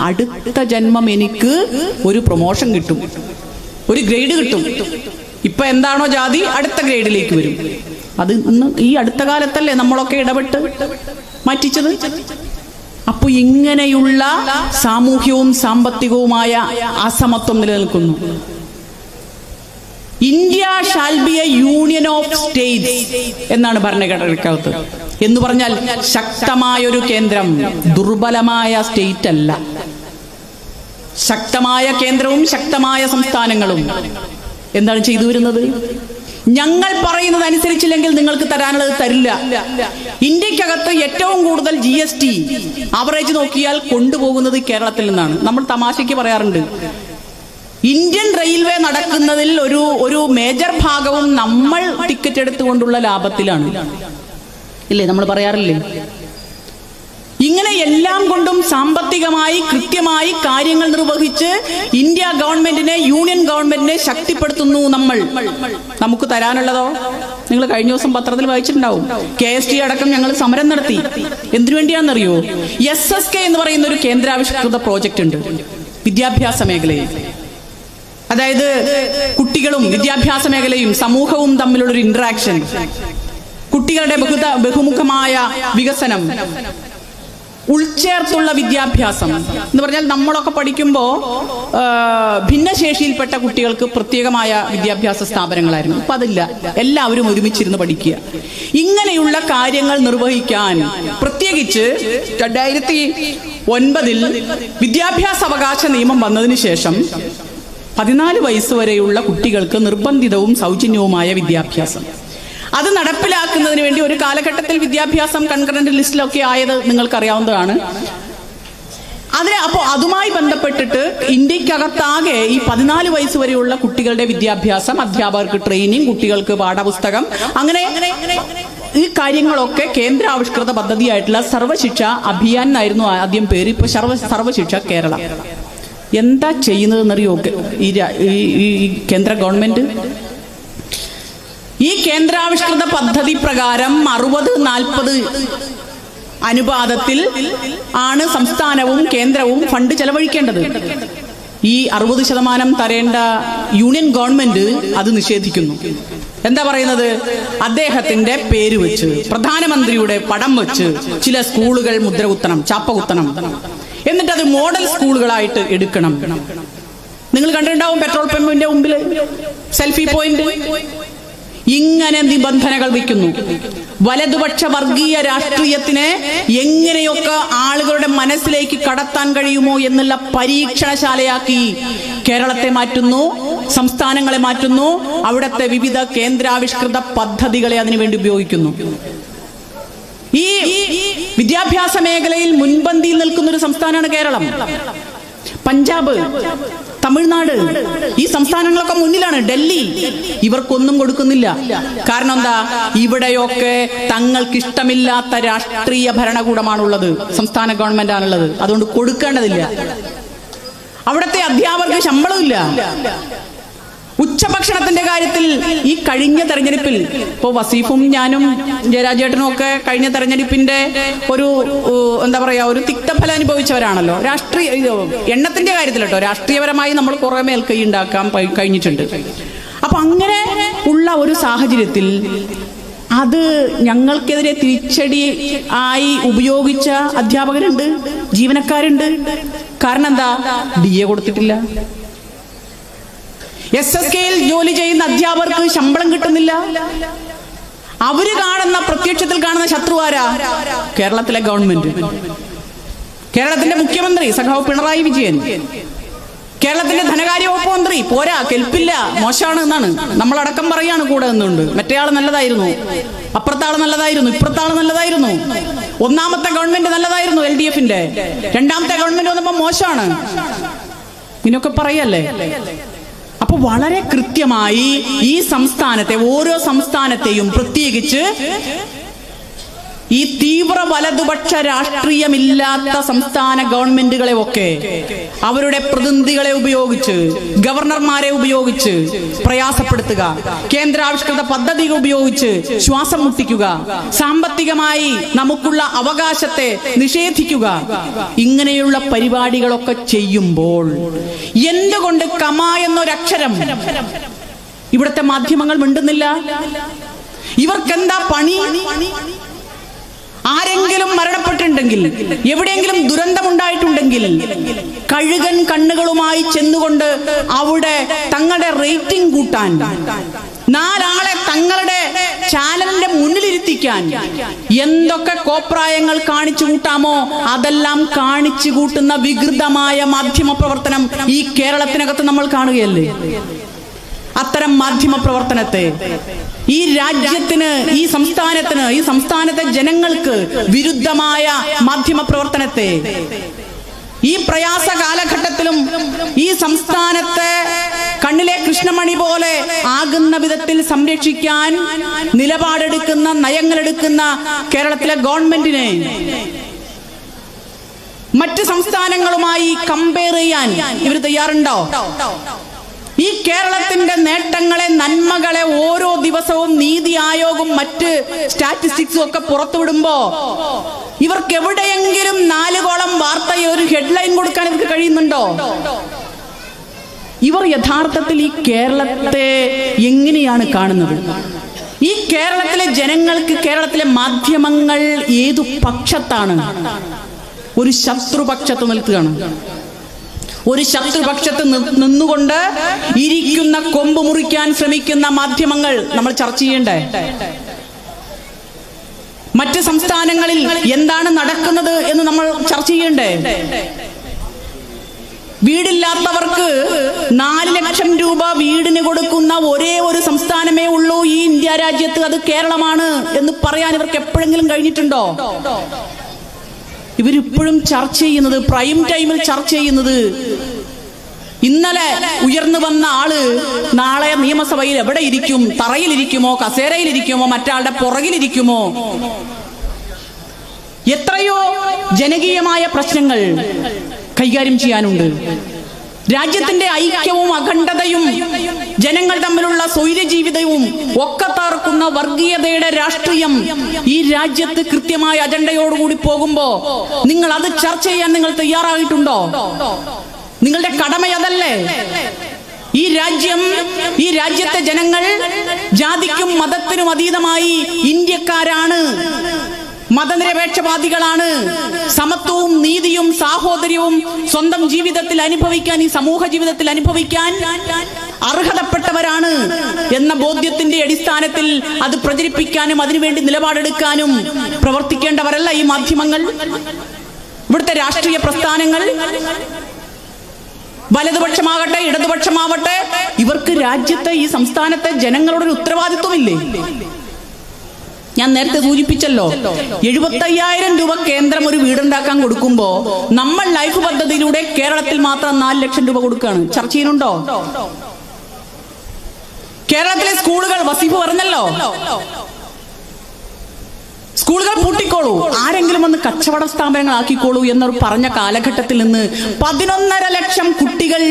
അടുത്ത ജന്മം എനിക്ക് ഒരു പ്രൊമോഷൻ കിട്ടും, ഒരു ഗ്രേഡ് കിട്ടും. ഇപ്പൊ എന്താണോ ജാതി, അടുത്ത ഗ്രേഡിലേക്ക് വരും. അത് ഇന്ന് ഈ അടുത്ത കാലത്തല്ലേ നമ്മളൊക്കെ ഇടപെട്ട് മാറ്റിച്ചത്. അപ്പോൾ ഇങ്ങനെയുള്ള സാമൂഹ്യവും സാമ്പത്തികവുമായ അസമത്വം നിലനിൽക്കുന്നു. India shall be A union of States എന്നാണ് ഭരണഘടനയ്ക്കകത്ത്. എന്ന് പറഞ്ഞാൽ ശക്തമായൊരു കേന്ദ്രം, ദുർബലമായ സ്റ്റേറ്റ് അല്ല. ശക്തമായ കേന്ദ്രവും ശക്തമായ സംസ്ഥാനങ്ങളും എന്താണ് ചെയ്തു വരുന്നത്? ഞങ്ങൾ പറയുന്നത് അനുസരിച്ചില്ലെങ്കിൽ നിങ്ങൾക്ക് തരാനുള്ളത് തരില്ല. ഇന്ത്യക്കകത്ത് ഏറ്റവും കൂടുതൽ GST ആവറേജ് നോക്കിയാൽ കൊണ്ടുപോകുന്നത് കേരളത്തിൽ നിന്നാണ്. നമ്മൾ തമാശയ്ക്ക് പറയാറുണ്ട്, ഇന്ത്യൻ റെയിൽവേ നടക്കുന്നതിൽ ഒരു മേജർ ഭാഗവും നമ്മൾ ടിക്കറ്റ് എടുത്തുകൊണ്ടുള്ള ലാഭത്തിലാണ്, ഇല്ലേ? നമ്മൾ പറയാറില്ലേ? ഇങ്ങനെ എല്ലാം കൊണ്ടും സാമ്പത്തികമായി കൃത്യമായി കാര്യങ്ങൾ നിർവഹിച്ച് ഇന്ത്യ ഗവൺമെന്റിനെ, യൂണിയൻ ഗവൺമെന്റിനെ ശക്തിപ്പെടുത്തുന്നു നമ്മൾ. നമുക്ക് തരാനുള്ളതോ? നിങ്ങൾ കഴിഞ്ഞ ദിവസം പത്രത്തിൽ വായിച്ചിട്ടുണ്ടാവും, KST അടക്കം ഞങ്ങൾ സമരം നടത്തി. എന്തിനു വേണ്ടിയാണെന്നറിയോ? SSK എന്ന് പറയുന്ന ഒരു കേന്ദ്രാവിഷ്കൃത പ്രോജക്റ്റ് ഉണ്ട് വിദ്യാഭ്യാസ മേഖലയിൽ. അതായത് കുട്ടികളും വിദ്യാഭ്യാസ മേഖലയും സമൂഹവും തമ്മിലുള്ളൊരു ഇന്ററാക്ഷൻ, കുട്ടികളുടെ ബഹുമുഖമായ വികസനം, ഉൾച്ചേർത്തുള്ള വിദ്യാഭ്യാസം എന്ന് പറഞ്ഞാൽ നമ്മളൊക്കെ പഠിക്കുമ്പോൾ ഭിന്നശേഷിയിൽപ്പെട്ട കുട്ടികൾക്ക് പ്രത്യേകമായ വിദ്യാഭ്യാസ സ്ഥാപനങ്ങളായിരുന്നു. ഇപ്പം അതില്ല, എല്ലാവരും ഒരുമിച്ചിരുന്ന് പഠിക്കുക. ഇങ്ങനെയുള്ള കാര്യങ്ങൾ നിർവഹിക്കാൻ പ്രത്യേകിച്ച് 2009 വിദ്യാഭ്യാസ അവകാശ നിയമം വന്നതിന് ശേഷം 14 വയസ്സ് വരെയുള്ള കുട്ടികൾക്ക് നിർബന്ധിതവും സൗജന്യവുമായ വിദ്യാഭ്യാസം, അത് നടപ്പിലാക്കുന്നതിന് വേണ്ടി ഒരു കാലഘട്ടത്തിൽ വിദ്യാഭ്യാസം കൺകറന്റ് ലിസ്റ്റിലൊക്കെ ആയത് നിങ്ങൾക്കറിയാവുന്നതാണ്. അപ്പോൾ അതുമായി ബന്ധപ്പെട്ടിട്ട് ഇന്ത്യക്കകത്താകെ ഈ 14 വയസ്സ് വരെയുള്ള കുട്ടികളുടെ വിദ്യാഭ്യാസം, അധ്യാപകർക്ക് ട്രെയിനിങ്, കുട്ടികൾക്ക് പാഠപുസ്തകം, അങ്ങനെ ഈ കാര്യങ്ങളൊക്കെ കേന്ദ്രാവിഷ്കൃത പദ്ധതിയായിട്ടുള്ള സർവശിക്ഷ അഭിയാൻ എന്നായിരുന്നു ആദ്യം പേര്. ഇപ്പൊ സർവശിക്ഷ കേരള. എന്താ ചെയ്യുന്നതെന്നറിയോ ഈ കേന്ദ്ര ഗവൺമെന്റ്? ഈ കേന്ദ്രാവിഷ്കൃത പദ്ധതി പ്രകാരം 60-40 അനുപാതത്തിൽ ആണ് സംസ്ഥാനവും കേന്ദ്രവും ഫണ്ട് ചെലവഴിക്കേണ്ടത്. ഈ 60% തരേണ്ട യൂണിയൻ ഗവൺമെന്റ് അത് നിഷേധിക്കുന്നു. എന്താ പറയുന്നത്? അദ്ദേഹത്തിന്റെ പേര് വെച്ച്, പ്രധാനമന്ത്രിയുടെ പടം വെച്ച് ചില സ്കൂളുകൾ മുദ്ര കുത്തണം, ചാപ്പ കുത്തണം, എന്നിട്ട് അത് മോഡൽ സ്കൂളുകളായിട്ട് എടുക്കണം. നിങ്ങൾ കണ്ടിട്ടുണ്ടാവും പെട്രോൾ പമ്പിന്റെ മുമ്പിൽ സെൽഫി പോയിന്റ്. ഇങ്ങനെ നിബന്ധനകൾ വയ്ക്കുന്നു. വലതുപക്ഷ വർഗീയ രാഷ്ട്രീയത്തിനെ എങ്ങനെയൊക്കെ ആളുകളുടെ മനസ്സിലേക്ക് കടത്താൻ കഴിയുമോ എന്നുള്ള പരീക്ഷണശാലയാക്കി കേരളത്തെ മാറ്റുന്നു, സംസ്ഥാനങ്ങളെ മാറ്റുന്നു, അവിടുത്തെ വിവിധ കേന്ദ്രാവിഷ്കൃത പദ്ധതികളെ അതിനുവേണ്ടി ഉപയോഗിക്കുന്നു. ഈ വിദ്യാഭ്യാസ മേഖലയിൽ മുൻപന്തിയിൽ നിൽക്കുന്ന ഒരു സംസ്ഥാനമാണ് കേരളം. പഞ്ചാബ്, തമിഴ്നാട്, ഈ സംസ്ഥാനങ്ങളൊക്കെ മുന്നിലാണ്. ഡൽഹി ഇവർക്കൊന്നും കൊടുക്കുന്നില്ല. കാരണം എന്താ? ഇവിടെയൊക്കെ തങ്ങൾക്കിഷ്ടമില്ലാത്ത രാഷ്ട്രീയ ഭരണകൂടമാണുള്ളത്, സംസ്ഥാന ഗവൺമെന്റ് ആണുള്ളത്. അതുകൊണ്ട് കൊടുക്കേണ്ടതില്ല. അവിടുത്തെ അധ്യാപകർക്ക് ശമ്പളമില്ല. ഉച്ചഭക്ഷണത്തിന്റെ കാര്യത്തിൽ ഈ കഴിഞ്ഞ തെരഞ്ഞെടുപ്പിൽ ഇപ്പോ വസീഫും ഞാനും ജയരാജേട്ടനും ഒക്കെ കഴിഞ്ഞ തെരഞ്ഞെടുപ്പിന്റെ ഒരു എന്താ പറയാ ഒരു തിക്തഫലം അനുഭവിച്ചവരാണല്ലോ. രാഷ്ട്രീയ എണ്ണത്തിന്റെ കാര്യത്തിൽ കേട്ടോ, രാഷ്ട്രീയപരമായി നമ്മൾ കുറെ മേൽക്കൈ ഉണ്ടാക്കാൻ കഴിഞ്ഞിട്ടുണ്ട്. അപ്പൊ അങ്ങനെ ഉള്ള ഒരു സാഹചര്യത്തിൽ അത് ഞങ്ങൾക്കെതിരെ തിരിച്ചടി ആയി ഉപയോഗിച്ച അധ്യാപകരുണ്ട്, ജീവനക്കാരുണ്ട്. കാരണം എന്താ? DA കൊടുത്തിട്ടില്ല. SSKയിൽ ജോലി ചെയ്യുന്ന അധ്യാപകർക്ക് ശമ്പളം കിട്ടുന്നില്ല. അവര് കാണുന്ന, പ്രത്യക്ഷത്തിൽ കാണുന്ന ശത്രു ആരാ? കേരളത്തിലെ ഗവൺമെന്റ്, കേരളത്തിന്റെ മുഖ്യമന്ത്രി സഖാവ് പിണറായി വിജയൻ, കേരളത്തിന്റെ ധനകാര്യ വകുപ്പ് മന്ത്രി. പോരാ, കെൽപ്പില്ല, മോശമാണ് എന്നാണ് നമ്മളടക്കം പറയാണ്. കൂടെ നിന്നുണ്ട് മറ്റേയാൾ നല്ലതായിരുന്നു, അപ്പുറത്താൾ നല്ലതായിരുന്നു, ഇപ്പുറത്താൾ നല്ലതായിരുന്നു, ഒന്നാമത്തെ ഗവൺമെന്റ് നല്ലതായിരുന്നു LDFന്റെ, രണ്ടാമത്തെ ഗവൺമെന്റ് വന്നപ്പോ മോശമാണ്, ഇങ്ങനെയൊക്കെ പറയല്ലേ. അപ്പൊ വളരെ കൃത്യമായി ഈ സംസ്ഥാനത്തെ, ഓരോ സംസ്ഥാനത്തെയും പ്രത്യേകിച്ച് ഈ തീവ്ര വലതുപക്ഷ രാഷ്ട്രീയമില്ലാത്ത സംസ്ഥാന ഗവൺമെന്റുകളെ ഒക്കെ അവരുടെ പ്രതിനിധികളെ ഉപയോഗിച്ച്, ഗവർണർമാരെ ഉപയോഗിച്ച് പ്രയാസപ്പെടുത്തുക, കേന്ദ്രാവിഷ്കൃത പദ്ധതികൾ ഉപയോഗിച്ച് ശ്വാസം മുട്ടിക്കുക, സാമ്പത്തികമായി നമുക്കുള്ള അവകാശത്തെ നിഷേധിക്കുക, ഇങ്ങനെയുള്ള പരിപാടികളൊക്കെ ചെയ്യുമ്പോൾ എന്തുകൊണ്ട് കമ എന്നൊരക്ഷരം ഇവിടുത്തെ മാധ്യമങ്ങൾ മിണ്ടുന്നില്ല? ഇവർക്കെന്താ പണി? ആരെങ്കിലും മരണപ്പെട്ടിട്ടുണ്ടെങ്കിൽ, എവിടെയെങ്കിലും ദുരന്തമുണ്ടായിട്ടുണ്ടെങ്കിൽ കഴുകൻ കണ്ണുകളുമായി ചെന്നുകൊണ്ട് അവിടെ തങ്ങളുടെ റേറ്റിംഗ് കൂട്ടാൻ, 4 ആളെ തങ്ങളുടെ ചാനലിന്റെ മുന്നിലിരുത്തിക്കാൻ എന്തൊക്കെ കോപ്രായങ്ങൾ കാണിച്ചു കൂട്ടാമോ അതെല്ലാം കാണിച്ചു കൂട്ടുന്ന വികൃതമായ മാധ്യമ പ്രവർത്തനം ഈ കേരളത്തിനകത്ത് നമ്മൾ കാണുകയല്ലേ. അത്തരം മാധ്യമ പ്രവർത്തനത്തെ ഈ രാജ്യത്തിന്, ഈ സംസ്ഥാനത്തെ ജനങ്ങൾക്ക് വിരുദ്ധമായ മാധ്യമ പ്രവർത്തനത്തെ ഈ പ്രയാസ കാലഘട്ടത്തിലും ഈ സംസ്ഥാനത്തെ കണ്ണിലെ കൃഷ്ണമണി പോലെ ആകുന്ന വിധത്തിൽ സംരക്ഷിക്കാൻ നിലപാടെടുക്കുന്ന, നയങ്ങളെടുക്കുന്ന കേരളത്തിലെ ഗവൺമെന്റിനെ മറ്റ് സംസ്ഥാനങ്ങളുമായി കമ്പയർ ചെയ്യാൻ ഇവർ തയ്യാറുണ്ടോ? ഈ കേരളത്തിന്റെ നേട്ടങ്ങളെ, നന്മകളെ ഓരോ ദിവസവും നീതി ആയോഗും മറ്റ് സ്റ്റാറ്റിസ്റ്റിക്സും ഒക്കെ പുറത്തുവിടുമ്പോ ഇവർക്ക് എവിടെയെങ്കിലും 4 കോളം വാർത്തയെ ഒരു ഹെഡ്ലൈൻ കൊടുക്കാൻ ഇവർക്ക് കഴിയുന്നുണ്ടോ? ഇവർ യഥാർത്ഥത്തിൽ ഈ കേരളത്തെ എങ്ങനെയാണ് കാണുന്നത്? ഈ കേരളത്തിലെ ജനങ്ങൾക്ക് കേരളത്തിലെ മാധ്യമങ്ങൾ ഏതു പക്ഷത്താണ്? ഒരു ശത്രുപക്ഷത്ത് നിൽക്കുകയാണ്. ഒരു ശത്രുപക്ഷത്ത് നിന്നുകൊണ്ട് ഇരിക്കുന്ന കൊമ്പ് മുറിക്കാൻ ശ്രമിക്കുന്ന മാധ്യമങ്ങൾ നമ്മൾ ചർച്ച ചെയ്യണ്ടേ? മറ്റ് സംസ്ഥാനങ്ങളിൽ എന്താണ് നടക്കുന്നത് എന്ന് നമ്മൾ ചർച്ച ചെയ്യണ്ടേ? വീടില്ലാത്തവർക്ക് 4 ലക്ഷം രൂപ വീടിന് കൊടുക്കുന്ന ഒരേ ഒരു സംസ്ഥാനമേ ഉള്ളൂ ഈ ഇന്ത്യ രാജ്യത്ത്, അത് കേരളമാണ് എന്ന് പറയാൻ ഇവർക്ക് എപ്പോഴെങ്കിലും കഴിഞ്ഞിട്ടുണ്ടോ? ഇവരിപ്പോഴും ചർച്ച ചെയ്യുന്നത്, പ്രൈം ടൈമിൽ ചർച്ച ചെയ്യുന്നത്, ഇന്നലെ ഉയർന്നു വന്ന ആള് നാളെ നിയമസഭയിൽ എവിടെ ഇരിക്കും? തറയിലിരിക്കുമോ, കസേരയിലിരിക്കുമോ, മറ്റാളുടെ പുറകിലിരിക്കുമോ? എത്രയോ ജനകീയമായ പ്രശ്നങ്ങൾ കൈകാര്യം ചെയ്യാനുണ്ട്. രാജ്യത്തിന്റെ ഐക്യവും അഖണ്ഡതയും ജനങ്ങൾ തമ്മിലുള്ള സ്വൈര്യജീവിതവും ഒക്കെ തകർക്കുന്ന വർഗീയതയുടെ രാഷ്ട്രീയം ഈ രാജ്യത്ത് കൃത്യമായ അജണ്ടയോടുകൂടി പോകുമ്പോ നിങ്ങൾ അത് ചർച്ച ചെയ്യാൻ നിങ്ങൾ തയ്യാറായിട്ടുണ്ടോ? നിങ്ങളുടെ കടമ അതല്ലേ? ഈ രാജ്യത്തെ ജനങ്ങൾ ജാതിക്കും മതത്തിനും അതീതമായി ഇന്ത്യക്കാരാണ്, മതനിരപേക്ഷവാദികളാണ്. സമത്വവും നീതിയും സാഹോദര്യവും സ്വന്തം ജീവിതത്തിൽ അനുഭവിക്കാൻ, ഈ സമൂഹ ജീവിതത്തിൽ അനുഭവിക്കാൻ അർഹതപ്പെട്ടവരാണ് എന്ന ബോധ്യത്തിന്റെ അടിസ്ഥാനത്തിൽ അത് പ്രചരിപ്പിക്കാനും അതിനുവേണ്ടി നിലപാടെടുക്കാനും പ്രവർത്തിക്കേണ്ടവരല്ല ഈ മാധ്യമങ്ങൾ, ഇവിടുത്തെ രാഷ്ട്രീയ പ്രസ്ഥാനങ്ങൾ? വലതുപക്ഷമാകട്ടെ ഇടതുപക്ഷമാവട്ടെ, ഇവർക്ക് രാജ്യത്തെ, ഈ സംസ്ഥാനത്തെ ജനങ്ങളോടൊരു ഉത്തരവാദിത്വമില്ലേ? ഞാൻ നേരത്തെ സൂചിപ്പിച്ചല്ലോ, 75,000 രൂപ കേന്ദ്രം ഒരു വീടുണ്ടാക്കാൻ കൊടുക്കുമ്പോ നമ്മൾ ലൈഫ് പദ്ധതിയിലൂടെ കേരളത്തിൽ മാത്രം 4 ലക്ഷം രൂപ കൊടുക്കുകയാണ്. ചർച്ച ചെയ്യുന്നുണ്ടോ? കേരളത്തിലെ സ്കൂളുകൾ, വസീഫ് പറഞ്ഞല്ലോ, സ്കൂളുകൾ പൂട്ടിക്കോളൂ, ആരെങ്കിലും ഒന്ന് കച്ചവട സ്ഥാപനങ്ങളാക്കിക്കോളൂ എന്നൊരു പറഞ്ഞ കാലഘട്ടത്തിൽ നിന്ന് 11.5 ലക്ഷം കുട്ടികൾ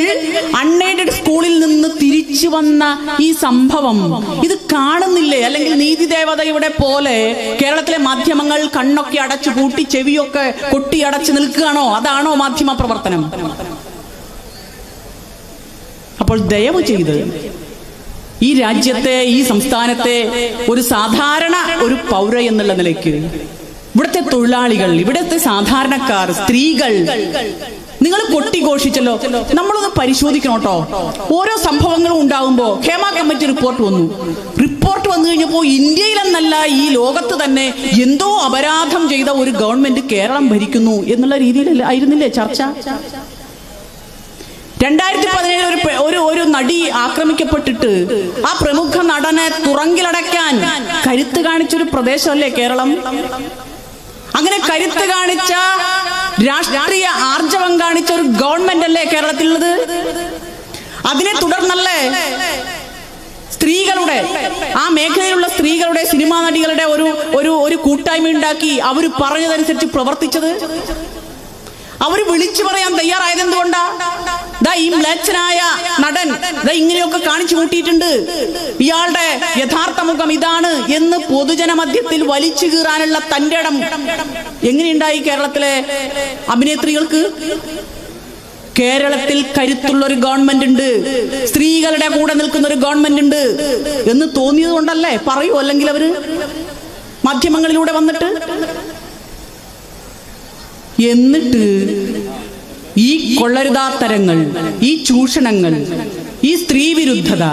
അൺഎയ്ഡഡ് സ്കൂളിൽ നിന്ന് തിരിച്ചു വന്ന ഈ സംഭവം ഇത് കാണുന്നില്ലേ? അല്ലെങ്കിൽ നീതി ദേവതയുടെ പോലെ കേരളത്തിലെ മാധ്യമങ്ങൾ കണ്ണൊക്കെ അടച്ചു പൂട്ടി, ചെവിയൊക്കെ കൊട്ടി അടച്ചു നിൽക്കുകയാണോ? അതാണോ മാധ്യമ പ്രവർത്തനം? അപ്പോൾ ദയവ് ചെയ്ത് ഈ രാജ്യത്തെ, ഈ സംസ്ഥാനത്തെ ഒരു സാധാരണ ഒരു പൗര എന്നുള്ള നിലയ്ക്ക്, ഇവിടുത്തെ തൊഴിലാളികൾ, ഇവിടുത്തെ സാധാരണക്കാർ, സ്ത്രീകൾ, നിങ്ങൾ കൊട്ടിഘോഷിച്ചല്ലോ, നമ്മളൊന്ന് പരിശോധിക്കണം കേട്ടോ. ഓരോ സംഭവങ്ങളും ഉണ്ടാകുമ്പോ ഹേമ കമ്മിറ്റി റിപ്പോർട്ട് വന്നു കഴിഞ്ഞപ്പോ ഇന്ത്യയിലെന്നല്ല ഈ ലോകത്ത് തന്നെ എന്തോ അപരാധം ചെയ്ത ഒരു ഗവൺമെന്റ് കേരളം ഭരിക്കുന്നു എന്നുള്ള രീതിയിൽ ആയിരുന്നില്ലേ ചർച്ച? 2017 ഒരു നടി ആക്രമിക്കപ്പെട്ടിട്ട് ആ പ്രമുഖ നടനെ തുറങ്കിലടയ്ക്കാൻ കരുത്ത് കാണിച്ചൊരു പ്രദേശമല്ലേ കേരളം? അങ്ങനെ കരുത്ത് കാണിച്ച, രാഷ്ട്രീയ ആർജവം കാണിച്ച ഒരു ഗവൺമെന്റ് അല്ലേ കേരളത്തിലുള്ളത്? അതിനെ തുടർന്നല്ലേ സ്ത്രീകളുടെ, ആ മേഖലയിലുള്ള സ്ത്രീകളുടെ, സിനിമാ നടികളുടെ ഒരു കൂട്ടായ്മ ഉണ്ടാക്കി അവർ പറഞ്ഞതനുസരിച്ച് പ്രവർത്തിച്ചത്? അവര് വിളിച്ചു പറയാൻ തയ്യാറായത് എന്തുകൊണ്ടാ? ഈ മ്ലേച്ഛനായ നടൻ ഇങ്ങനെയൊക്കെ കാണിച്ചു കൂട്ടിയിട്ടുണ്ട്, ഇയാളുടെ യഥാർത്ഥ മുഖം ഇതാണ് എന്ന് പൊതുജന മധ്യത്തിൽ വലിച്ചു കീറാനുള്ള തന്റെ ഇടം എങ്ങനെയുണ്ടായി കേരളത്തിലെ അഭിനേത്രികൾക്ക്? കേരളത്തിൽ കരുത്തുള്ള ഒരു ഗവൺമെന്റ് ഉണ്ട്, സ്ത്രീകളുടെ കൂടെ നിൽക്കുന്ന ഒരു ഗവൺമെന്റ് ഉണ്ട് എന്ന് തോന്നിയത് കൊണ്ടല്ലേ പറയൂ? അല്ലെങ്കിൽ അവര് മാധ്യമങ്ങളിലൂടെ വന്നിട്ട് എന്നിട്ട് ഈ കൊള്ളരുതാത്തരങ്ങൾ, ഈ ചൂഷണങ്ങൾ, ഈ സ്ത്രീ വിരുദ്ധത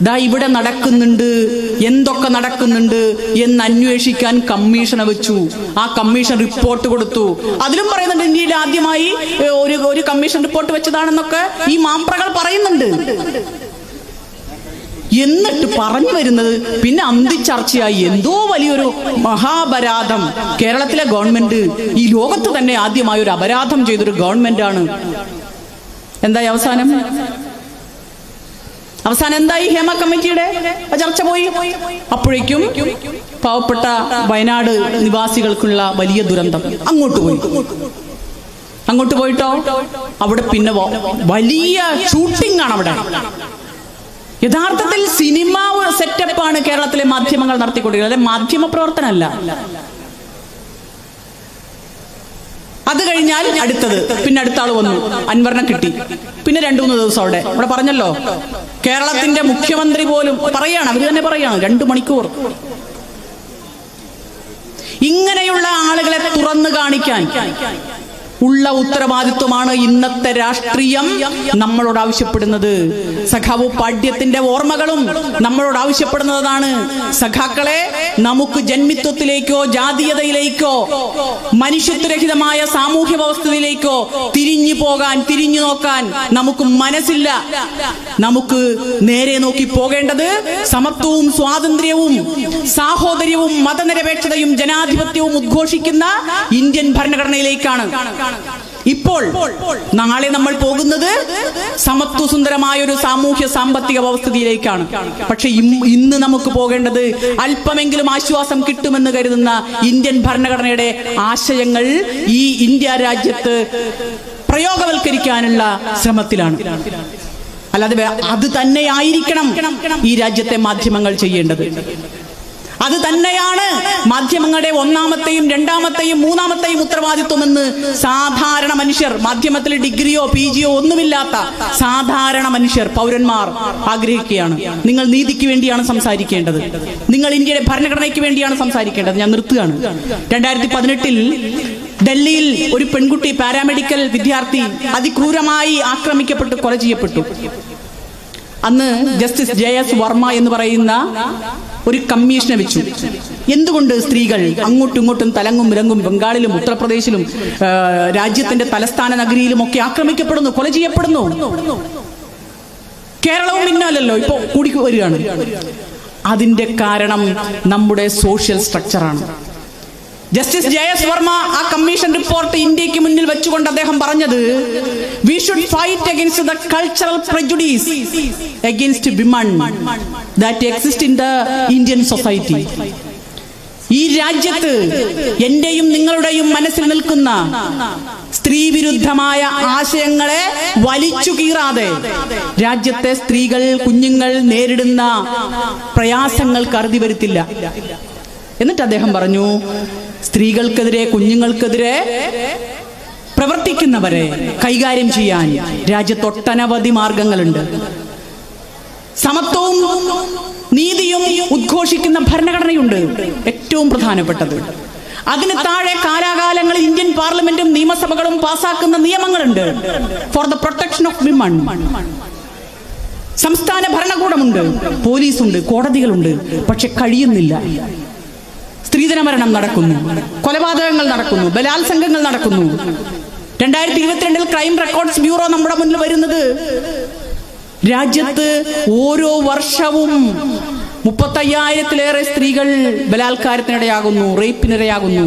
ദാ ഇവിടെ നടക്കുന്നുണ്ട്, എന്തൊക്കെ നടക്കുന്നുണ്ട് എന്ന് അന്വേഷിക്കാൻ കമ്മീഷനെ വെച്ചു. ആ കമ്മീഷൻ റിപ്പോർട്ട് കൊടുത്തു. അതിലും പറയുന്നുണ്ട് ഇന്ത്യയിൽ ആദ്യമായി ഒരു കമ്മീഷൻ റിപ്പോർട്ട് വെച്ചതാണെന്നൊക്കെ ഈ മാംപ്രകൾ പറയുന്നുണ്ട്. എന്നിട്ട് പറഞ്ഞു വരുന്നത് പിന്നെ അന്തിച്ചർച്ചയായി എന്തോ വലിയൊരു മഹാപരാധം കേരളത്തിലെ ഗവൺമെന്റ്, ഈ ലോകത്ത് തന്നെ ആദ്യമായി ഒരു അപരാധം ചെയ്തൊരു ഗവൺമെന്റാണ്. എന്തായി അവസാനം എന്തായി? ഹേമ കമ്മിറ്റിയുടെ ചർച്ച പോയി. അപ്പോഴേക്കും പാവപ്പെട്ട വയനാട് നിവാസികൾക്കുള്ള വലിയ ദുരന്തം അങ്ങോട്ട് പോയിട്ടോ അവിടെ പിന്നെ വലിയ ഷൂട്ടിംഗ് ആണ് അവിടെ. യഥാർത്ഥത്തിൽ സിനിമ സെറ്റപ്പാണ് കേരളത്തിലെ മാധ്യമങ്ങൾ നടത്തിക്കൊണ്ടിരിക്കുന്നത്, അല്ലെ മാധ്യമ പ്രവർത്തനമല്ല. അത് കഴിഞ്ഞാൽ പിന്നെ അടുത്ത ആള് വന്നു, അൻവറിനെ കിട്ടി. പിന്നെ 2-3 ദിവസം അവിടെ പറഞ്ഞല്ലോ, കേരളത്തിന്റെ മുഖ്യമന്ത്രി പോലും പറയാണ്, അവര് തന്നെ പറയാണ് 2 മണിക്കൂർ. ഇങ്ങനെയുള്ള ആളുകളെ തുറന്നു കാണിക്കാൻ ഉള്ള ഉത്തരവാദിത്വമാണ് ഇന്നത്തെ രാഷ്ട്രീയം നമ്മളോട് ആവശ്യപ്പെടുന്നത്. സഖാവ് പാഠ്യത്തിന്റെ ഓർമ്മകളും നമ്മളോട് ആവശ്യപ്പെടുന്നതാണ്. സഖാക്കളെ, നമുക്ക് ജന്മിത്വത്തിലേക്കോ ജാതീയതയിലേക്കോ മനുഷ്യത്വരഹിതമായ സാമൂഹ്യ വ്യവസ്ഥയിലേക്കോ തിരിഞ്ഞു നോക്കാൻ നമുക്ക് മനസ്സില്ല. നമുക്ക് നേരെ നോക്കി പോകേണ്ടത് സമത്വവും സ്വാതന്ത്ര്യവും സാഹോദര്യവും മതനിരപേക്ഷതയും ജനാധിപത്യവും ഉദ്ഘോഷിക്കുന്ന ഇന്ത്യൻ ഭരണഘടനയിലേക്കാണ്. ഇപ്പോൾ നാളെ നമ്മൾ പോകുന്നത് സമത്വസുന്ദരമായ ഒരു സാമൂഹ്യ സാമ്പത്തിക വ്യവസ്ഥയിലേക്കാണ്. പക്ഷെ ഇന്ന് നമുക്ക് പോകേണ്ടത് അല്പമെങ്കിലും ആശ്വാസം കിട്ടുമെന്ന് കരുതുന്ന ഇന്ത്യൻ ഭരണഘടനയുടെ ആശയങ്ങൾ ഈ ഇന്ത്യ രാജ്യത്ത് പ്രയോഗവൽക്കരിക്കാനുള്ള ശ്രമത്തിലാണ്. അല്ലാതെ അത് തന്നെയായിരിക്കണം ഈ രാജ്യത്തെ മാധ്യമങ്ങൾ ചെയ്യേണ്ടത്. അത് തന്നെയാണ് മാധ്യമങ്ങളുടെ 1ാമത്തെയും 2ാമത്തെയും 3ാമത്തെയും ഉത്തരവാദിത്വമെന്ന് സാധാരണ മനുഷ്യർ, മാധ്യമത്തിൽ ഡിഗ്രിയോ PGയോ ഒന്നുമില്ലാത്ത സാധാരണ മനുഷ്യർ, പൗരന്മാർ ആഗ്രഹിക്കുകയാണ്. നിങ്ങൾ നീതിക്ക് വേണ്ടിയാണ് സംസാരിക്കേണ്ടത്, നിങ്ങൾ ഇന്ത്യയുടെ ഭരണഘടനയ്ക്ക് വേണ്ടിയാണ് സംസാരിക്കേണ്ടത്. ഞാൻ നിർത്തുകയാണ്. 2018 ഡൽഹിയിൽ ഒരു പെൺകുട്ടി, പാരാമെഡിക്കൽ വിദ്യാർത്ഥി, അതിക്രൂരമായി ആക്രമിക്കപ്പെട്ട് കൊല ചെയ്യപ്പെട്ടു. അന്ന് ജസ്റ്റിസ് JS വർമ്മ എന്ന് പറയുന്ന ഒരു കമ്മീഷനെ വെച്ചു. എന്തുകൊണ്ട് സ്ത്രീകൾ അങ്ങോട്ടും ഇങ്ങോട്ടും തലങ്ങും വിലങ്ങും ബംഗാളിലും ഉത്തർപ്രദേശിലും രാജ്യത്തിന്റെ തലസ്ഥാന നഗരിയിലും ഒക്കെ ആക്രമിക്കപ്പെടുന്നു, കൊല ചെയ്യപ്പെടുന്നു? കേരളവും പിന്നാലല്ലോ ഇപ്പൊ കൂടി വരികയാണ്. അതിന്റെ കാരണം നമ്മുടെ സോഷ്യൽ സ്ട്രക്ചറാണ്. ജസ്റ്റിസ് JS വർമ്മ ആ കമ്മീഷൻ റിപ്പോർട്ട് ഇന്ത്യക്ക് മുന്നിൽ വെച്ചുകൊണ്ട് അദ്ദേഹം പറഞ്ഞത്, we should fight against the cultural prejudice against women that exist in the Indian society. ഈ രാജ്യത്ത് എന്റെയും നിങ്ങളുടെയും മനസ്സിൽ നിൽക്കുന്ന സ്ത്രീ വിരുദ്ധമായ ആശയങ്ങളെ വലിച്ചു കീറാതെ രാജ്യത്തെ സ്ത്രീകൾ, കുഞ്ഞുങ്ങൾ നേരിടുന്ന പ്രയാസങ്ങൾക്ക് അറുതി വരുത്തില്ല. എന്നിട്ട് അദ്ദേഹം പറഞ്ഞു, സ്ത്രീകൾക്കെതിരെ, കുഞ്ഞുങ്ങൾക്കെതിരെ പ്രവർത്തിക്കുന്നവരെ കൈകാര്യം ചെയ്യാൻ രാജ്യത്തൊട്ടനവധി മാർഗങ്ങളുണ്ട്. സമത്വവും നീതിയും ഉദ്ഘോഷിക്കുന്ന ഭരണഘടനയുണ്ട്, ഏറ്റവും പ്രധാനപ്പെട്ടത്. അതിന് താഴെ കാലാകാലങ്ങളിൽ ഇന്ത്യൻ പാർലമെന്റും നിയമസഭകളും പാസാക്കുന്ന നിയമങ്ങളുണ്ട് for the protection of women. സംസ്ഥാന ഭരണകൂടമുണ്ട്, പോലീസുണ്ട്, കോടതികളുണ്ട്. പക്ഷെ കഴിയുന്നില്ല. സ്ത്രീധന മരണം നടക്കുന്നു, കൊലപാതകങ്ങൾ നടക്കുന്നു, ബലാത്സംഗങ്ങൾ നടക്കുന്നു. 2022 ക്രൈം റെക്കോർഡ്സ് ബ്യൂറോ നമ്മുടെ മുന്നിൽ വരുന്നത്, രാജ്യത്ത് ഓരോ വർഷവും 35,000-ലേറെ സ്ത്രീകൾ ബലാത്കാരത്തിനിടയാകുന്നു, റേപ്പിനിരയാകുന്നു.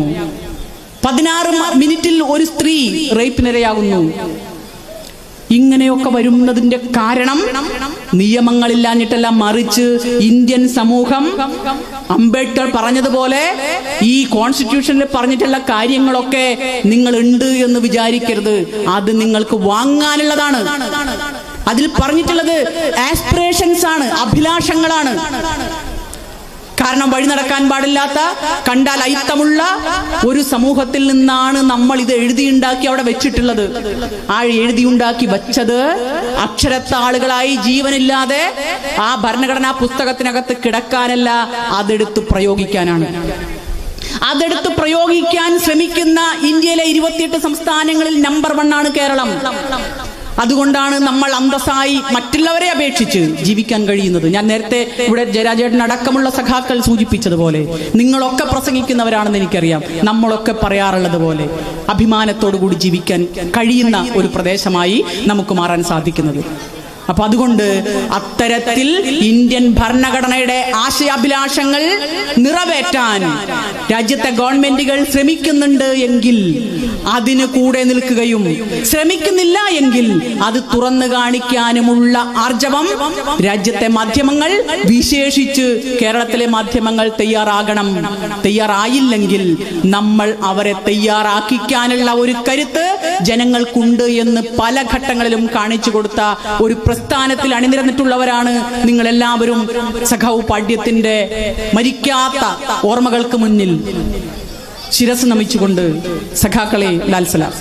16 മിനിറ്റിൽ ഒരു സ്ത്രീ റേപ്പിനിരയാകുന്നു. ഇങ്ങനെയൊക്കെ വരുന്നതിന്റെ കാരണം നിയമങ്ങളില്ലാഞ്ഞിട്ടല്ല, മറിച്ച് ഇന്ത്യൻ സമൂഹം അംബേദ്കർ പറഞ്ഞതുപോലെ ഈ കോൺസ്റ്റിറ്റ്യൂഷനിൽ പറഞ്ഞിട്ടുള്ള കാര്യങ്ങളൊക്കെ നിങ്ങൾ ഉണ്ട് എന്ന് വിചാരിക്കരുത്. അത് നിങ്ങൾക്ക് വാങ്ങാനുള്ളതാണ്. അതിൽ പറഞ്ഞിട്ടുള്ളത് ആസ്പിറേഷൻസ് ആണ്, അഭിലാഷങ്ങളാണ്. കാരണം വഴി നടക്കാൻ പാടില്ലാത്ത, കണ്ടാൽ അയിത്തമുള്ള ഒരു സമൂഹത്തിൽ നിന്നാണ് നമ്മൾ ഇത് എഴുതിയുണ്ടാക്കി അവിടെ വെച്ചിട്ടുള്ളത്. ആ എഴുതിയുണ്ടാക്കി വെച്ചത് അക്ഷരത്താളുകളായി ജീവനില്ലാതെ ആ ഭരണഘടനാ പുസ്തകത്തിനകത്ത് കിടക്കാനല്ല, അതെടുത്ത് പ്രയോഗിക്കാനാണ്. അതെടുത്ത് പ്രയോഗിക്കാൻ ശ്രമിക്കുന്ന ഇന്ത്യയിലെ 28 സംസ്ഥാനങ്ങളിൽ നമ്പർ 1 ആണ് കേരളം. അതുകൊണ്ടാണ് നമ്മൾ അന്തസ്സായി മറ്റുള്ളവരെ അപേക്ഷിച്ച് ജീവിക്കാൻ കഴിയുന്നത്. ഞാൻ നേരത്തെ ഇവിടെ ജയരാജേട്ടൻ അടക്കമുള്ള സഖാക്കൾ സൂചിപ്പിച്ചതുപോലെ നിങ്ങളൊക്കെ പ്രസംഗിക്കുന്നവരാണെന്ന് എനിക്കറിയാം. നമ്മളൊക്കെ പറയാറുള്ളത് പോലെ അഭിമാനത്തോടു കൂടി ജീവിക്കാൻ കഴിയുന്ന ഒരു പ്രദേശമായി നമുക്ക് മാറാൻ സാധിക്കുന്നത്. അപ്പൊ അതുകൊണ്ട് അത്തരത്തിൽ ഇന്ത്യൻ ഭരണഘടനയുടെ ആശയാഭിലാഷങ്ങൾ നിറവേറ്റാൻ രാജ്യത്തെ ഗവൺമെന്റുകൾ ശ്രമിക്കുന്നുണ്ട് എങ്കിൽ അതിന് കൂടെ നിൽക്കുകയും ശ്രമിക്കുന്നില്ല എങ്കിൽ അത് തുറന്നു കാണിക്കാനുമുള്ള ആർജവം രാജ്യത്തെ മാധ്യമങ്ങൾ, വിശേഷിച്ച് കേരളത്തിലെ മാധ്യമങ്ങൾ തയ്യാറായില്ലെങ്കിൽ നമ്മൾ അവരെ തയ്യാറാക്കിക്കാനുള്ള ഒരു കരുത്ത് ജനങ്ങൾക്കുണ്ട് എന്ന് പല ഘട്ടങ്ങളിലും കാണിച്ചു കൊടുത്ത ഒരു പ്രസ്ഥാനത്തിൽ അണിനിരന്നിട്ടുള്ളവരാണ് നിങ്ങളെല്ലാവരും. സഖാവ് പാട്യത്തിന്റെ മരിക്കാത്ത ഓർമ്മകൾക്ക് മുന്നിൽ ശിരസ് നമിച്ചുകൊണ്ട് സഖാക്കളെ ലാൽ സലാം.